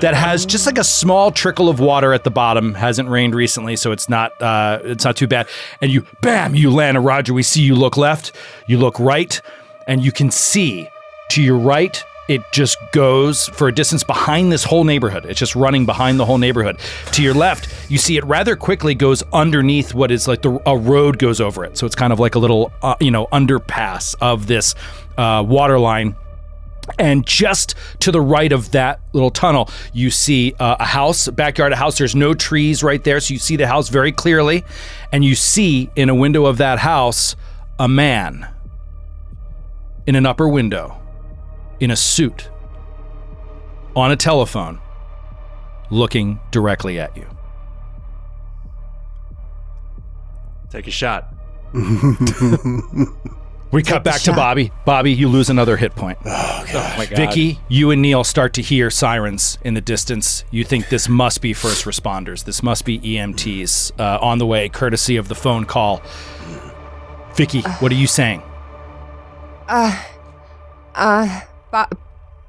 that has just like a small trickle of water at the bottom. Hasn't rained recently, so it's not too bad. And you land. And Roger, we see you look left, you look right, and you can see to your right, it just goes for a distance behind this whole neighborhood. It's just running behind the whole neighborhood. To your left, you see it rather quickly goes underneath what is like a road goes over it. So it's kind of like a little, underpass of this water line. And just to the right of that little tunnel, you see a house, backyard, a house. There's no trees right there, so you see the house very clearly. And you see in a window of that house a man in an upper window, in a suit, on a telephone, looking directly at you. Take a shot. We cut back to Bobby. Bobby, you lose another hit point. Oh, God. My God. Vicky, you and Neil start to hear sirens in the distance. You think this must be first responders. This must be EMTs on the way, courtesy of the phone call. Vicky, what are you saying?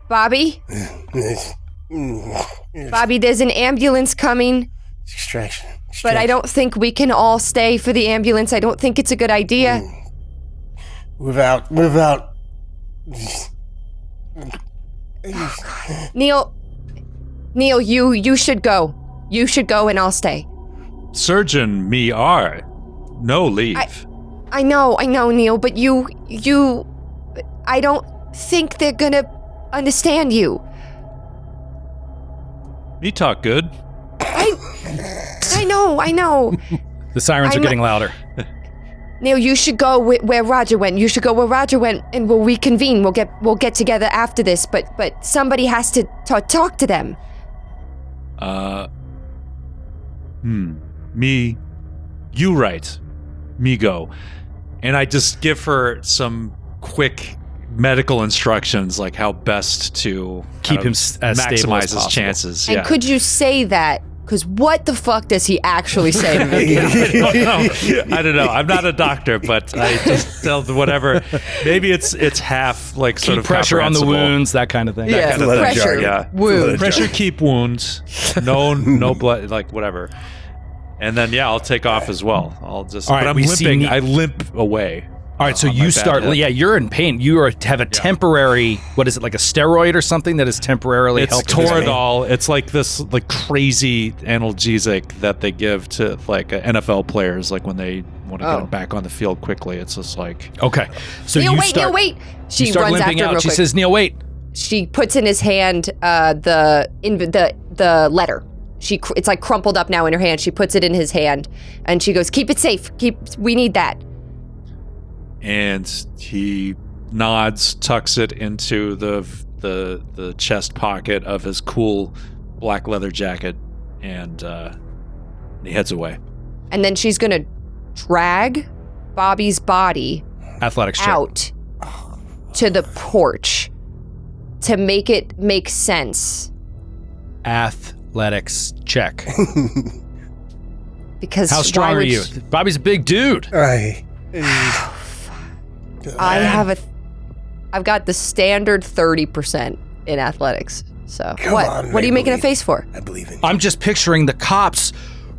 Bobby? Bobby, there's an ambulance coming, Extraction. but I don't think we can all stay for the ambulance. I don't think it's a good idea. Without. Neil, you should go. You should go and I'll stay. Surgeon, me are. No leave. I know, Neil, but you, I don't think they're gonna understand you. Me talk good. I know. The sirens are getting louder. Neil, you should go where Roger went. You should go where Roger went, and we'll reconvene. We'll get together after this. But somebody has to talk to them. Me, you right. Me go. And I just give her some quick medical instructions, like how best to Keep him as stable as maximize his possible. chances. And Yeah. could you say that? Because what the fuck does he actually say to me? I don't know. I'm not a doctor, but I just tell them whatever. Maybe it's half like sort Keep of pressure on the comprehensible. wounds, that kind of thing. Yeah, kind of thing. pressure, Yeah. wound. Pressure keep wounds. No blood, like whatever. And then I'll take off as well. I'll just. All right, but I'm we see limping. Ne- I limp away. All right, so on my you bad start. hip. Yeah, you're in pain. You have a temporary. What is it, like a steroid or something that is temporarily It's helping this pain? Toradol. It's like this like crazy analgesic that they give to like NFL players, like when they want to get him back on the field quickly. It's just like Okay. So Neil, you wait, start, Neil, wait. She you start runs limping after him out. real She quick. says, Neil, wait. She puts in his hand the letter. It's like crumpled up now in her hand. She puts it in his hand, and she goes, "Keep it safe. We need that." and he nods, tucks it into the chest pocket of his cool black leather jacket, and he heads away. And then she's gonna drag Bobby's body Athletics check. out to the porch to make it make sense. Athletics check. Because How strong why are would you? Bobby's a big dude. I've got the standard 30% in athletics. So Come on, what are you making a Maple face for? I believe in you. I'm just picturing the cops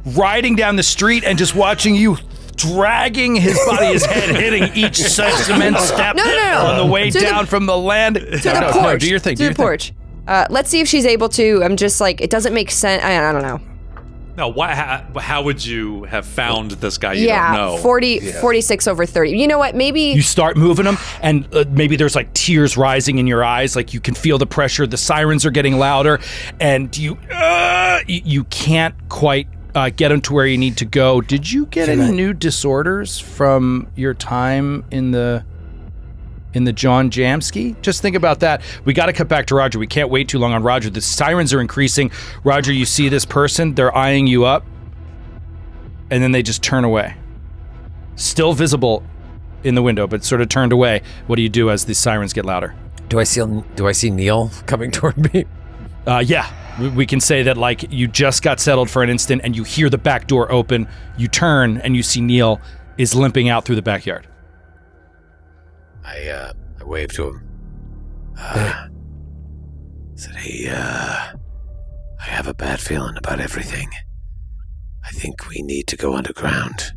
riding down the street and just watching you dragging his body, his head hitting each cement step No. on the way To the- down from the land. To the porch. No, do your thing. To the porch. Let's see if she's able to. I'm just like, it doesn't make sense. I don't know. No, how would you have found this guy you don't know? 46 over 30. You know what? Maybe You start moving them, and maybe there's like tears rising in your eyes. Like you can feel the pressure. The sirens are getting louder, and you can't quite get him to where you need to go. Did you get any new disorders from your time in the John Jamsky? Just think about that. We got to cut back to Roger. We can't wait too long on Roger. The sirens are increasing. Roger, you see this person, they're eyeing you up, and then they just turn away. Still visible in the window, but sort of turned away. What do you do as the sirens get louder? Do I see Neil coming toward me? Yeah. We can say that like you just got settled for an instant and you hear the back door open, you turn and you see Neil is limping out through the backyard. I waved to him. Said, hey, I have a bad feeling about everything. I think we need to go underground.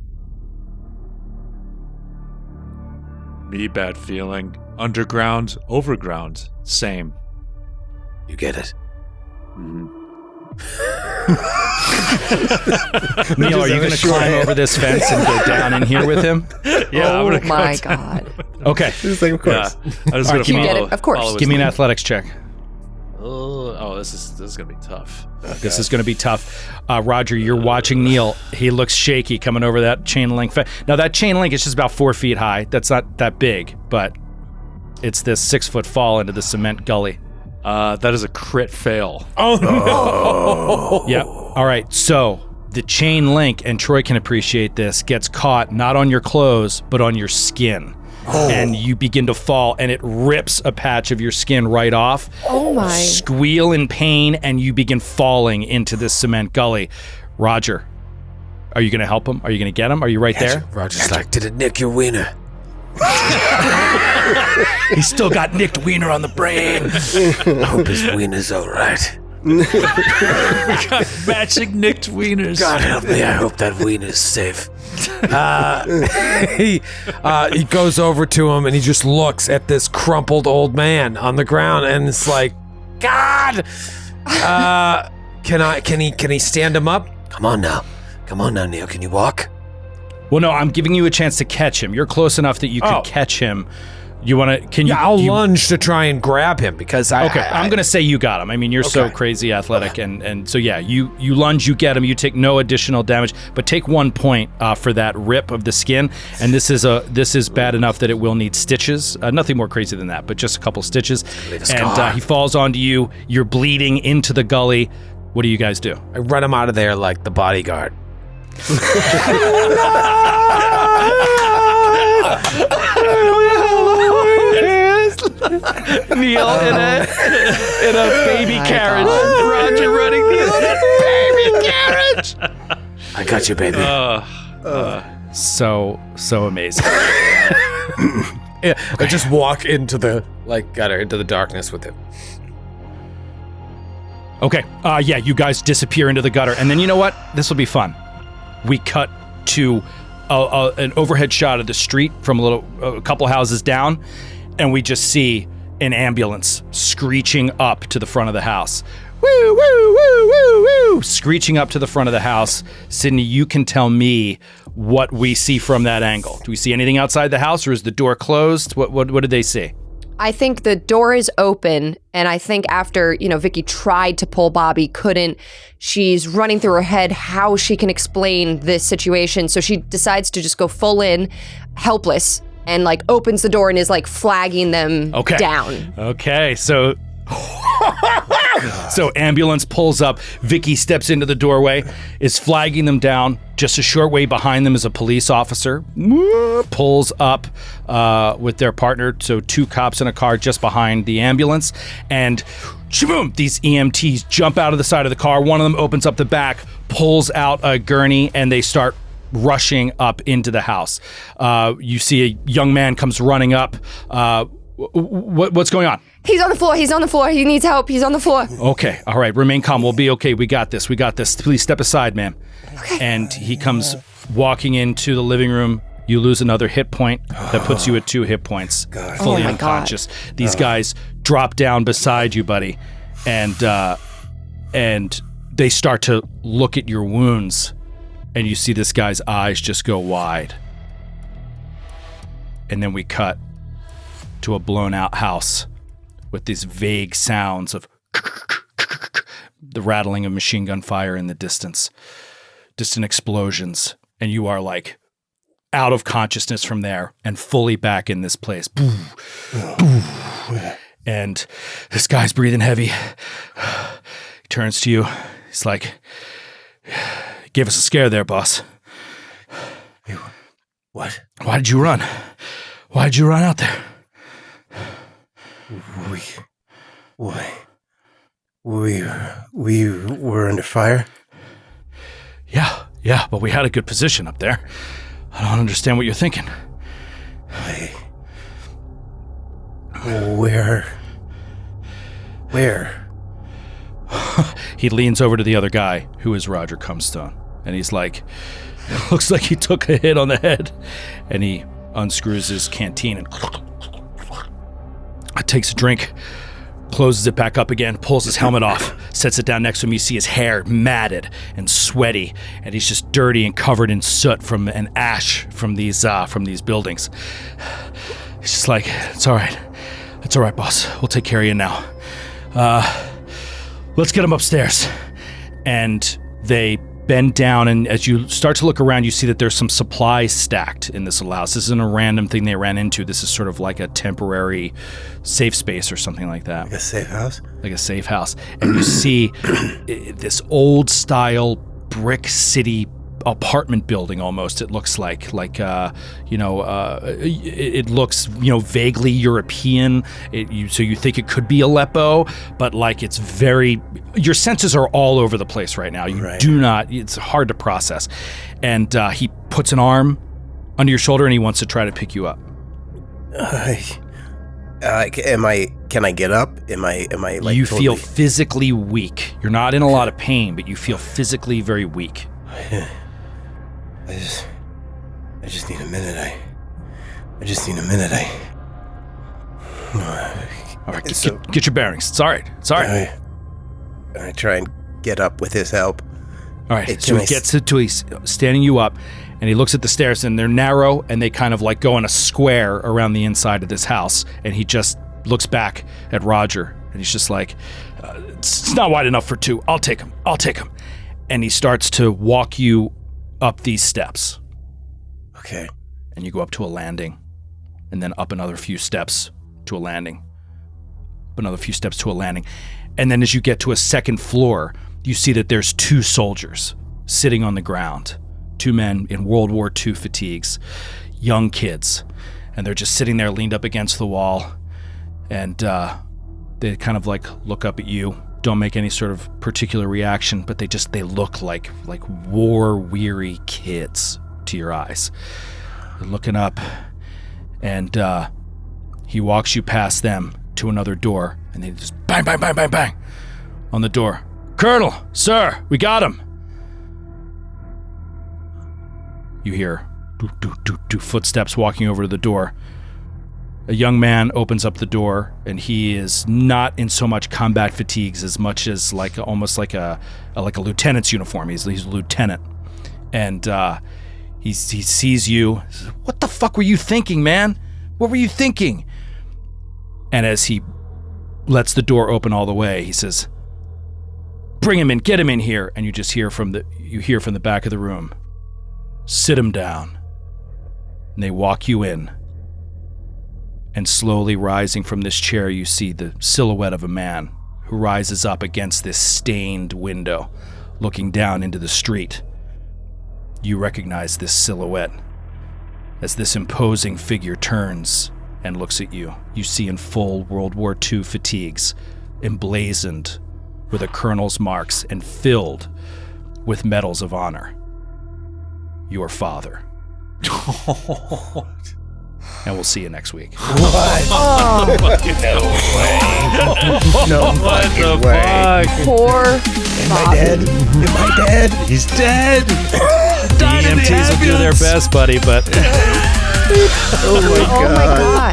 Me, bad feeling. Underground, overground, same. You get it? Neil, are you going to climb over this fence and go down in here with him? Yeah, I'm oh gonna go my down. God. Okay. Just like, of course. Yeah, I'm just gonna You get follow- it? Of course. follow his Give me an lead. athletics check. Oh, this is gonna be tough. This is going to be tough. Roger, you're watching Neil. He looks shaky coming over that chain link fence. Now, that chain link is just about 4 feet high. That's not that big, but it's this 6-foot fall into the cement gully. That is a crit fail. Yep. All right. So the chain link, and Troy can appreciate this, gets caught not on your clothes, but on your skin. And you begin to fall, and it rips a patch of your skin right off. Oh my. Squeal in pain, and you begin falling into this cement gully. Roger, are you going to help him? Are you going to get him? Are you right there? Roger's like, did it nick your wiener? He's still got nicked wiener on the brain. I hope his wiener's all right. Matching nicked wieners. God help me, I hope that wiener's safe. He goes over to him and he just looks at this crumpled old man on the ground and it's like, God! Can he stand him up? Come on now, Neil, can you walk? Well, no, I'm giving you a chance to catch him. You're close enough that you could catch him. You want to? Can you? Yeah, I'll you, lunge to try and grab him because I'm going to say you got him. I mean, you're so Okay. crazy athletic, and so yeah, you lunge, you get him, you take no additional damage, but take 1 point for that rip of the skin. And this is bad enough that it will need stitches. Nothing more crazy than that, but just a couple stitches. And he falls onto you. You're bleeding into the gully. What do you guys do? I run him out of there like the bodyguard. Neil in a baby my carriage. God. Roger running Neil in a baby carriage. I got you, baby. So amazing. Yeah, I just walk into the gutter, into the darkness with him. Okay. Yeah, you guys disappear into the gutter, and then you know what? This will be fun. We cut to an overhead shot of the street from a couple houses down, and we just see an ambulance screeching up to the front of the house. woo, woo, woo, woo, woo, screeching up to the front of the house. Sydney, you can tell me what we see from that angle. Do we see anything outside the house, or is the door closed? What did they see? I think the door is open, and I think after, Vicky tried to pull Bobby, couldn't, she's running through her head how she can explain this situation. So she decides to just go full in, helpless, and opens the door and is flagging them down. Okay, so ambulance pulls up. Vicky steps into the doorway, is flagging them down. Just a short way behind them is a police officer. Pulls up with their partner. So 2 cops in a car just behind the ambulance. And shaboom, these EMTs jump out of the side of the car. One of them opens up the back, pulls out a gurney, and they start rushing up into the house. You see a young man comes running up. What's going on? He's on the floor. He needs help. He's on the floor. Okay. All right. Remain calm. We'll be okay. We got this. Please step aside, ma'am. Okay. And he comes walking into the living room. You lose another hit point. That puts you at 2 hit points. God. Fully unconscious. These guys drop down beside you, buddy. And they start to look at your wounds. And you see this guy's eyes just go wide. And then we cut to a blown out house with these vague sounds of the rattling of machine gun fire in the distance, distant explosions, and you are out of consciousness from there and fully back in this place. And this guy's breathing heavy. He turns to you. He's like, "Gave us a scare there, boss." What? Why did you run? Why did you run out there? We were under fire? Yeah, but we had a good position up there. I don't understand what you're thinking. Where? He leans over to the other guy, who is Roger Cumstone, and he's like, looks like he took a hit on the head, and he unscrews his canteen and takes a drink, closes it back up again, pulls his helmet off, sets it down next to him. You see his hair matted and sweaty, and he's just dirty and covered in soot and ash from these buildings. He's just like, it's all right, boss. We'll take care of you now. Let's get him upstairs. And they bend down, and as you start to look around, you see that there's some supplies stacked in this house. This isn't a random thing they ran into. This is sort of like a temporary safe space or something like that. Like a safe house? Like a safe house. And you see this old style brick city apartment building almost. It looks like it looks, vaguely European. So you think it could be Aleppo, but it's very, your senses are all over the place right now. You do not, it's hard to process. And he puts an arm under your shoulder and he wants to try to pick you up. Can I get up? Am I you totally... feel physically weak. You're not in a lot of pain, but you feel physically very weak. I just need a minute. I just need a minute. All right, get your bearings. It's all right. I try and get up with his help. All right, so he gets to he's standing you up, and he looks at the stairs, and they're narrow, and they kind of go in a square around the inside of this house, and he just looks back at Roger, and he's just like, it's not wide enough for 2. I'll take him. And he starts to walk you up these steps. Okay. And you go up to a landing, and then up another few steps to a landing. Up another few steps to a landing. And then as you get to a second floor, you see that there's 2 soldiers sitting on the ground. 2 men in World War II fatigues, young kids. And they're just sitting there leaned up against the wall. And they kind of look up at you. Don't make any sort of particular reaction, but they look like war-weary kids to your eyes. They're looking up, and he walks you past them to another door, and they just bang, bang, bang, bang, bang on the door. Colonel, sir, we got him. You hear do footsteps walking over to the door, A young man opens up the door, and he is not in so much combat fatigues as much as almost like a lieutenant's uniform. He's a lieutenant, and he sees you. He says, "What the fuck were you thinking, man? What were you thinking?" And as he lets the door open all the way, he says, "Bring him in, get him in here." And you just hear from the back of the room, "Sit him down." And they walk you in. And slowly rising from this chair, you see the silhouette of a man who rises up against this stained window, looking down into the street. You recognize this silhouette. As this imposing figure turns and looks at you, you see in full World War II fatigues, emblazoned with a colonel's marks and filled with medals of honor. Your father. And we'll see you next week. What? Oh. No fucking way. Poor Am I dead? Am I dead? He's dead. The EMTs will do their best, buddy, but... Oh my Oh god. my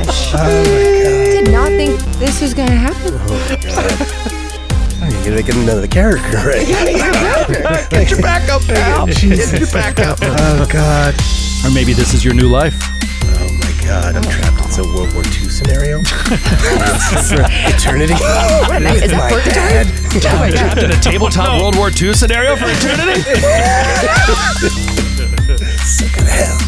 gosh. Oh my god. Did not think this was going to happen. You're gonna get another character, right? Get your back up, pal. Get your back up. Oh god. Or maybe this is your new life. Oh my god. I'm trapped in some World War II scenario. For eternity. Is that purgatory? Oh my god. Trapped in a tabletop World War II scenario for eternity? Sick of hell.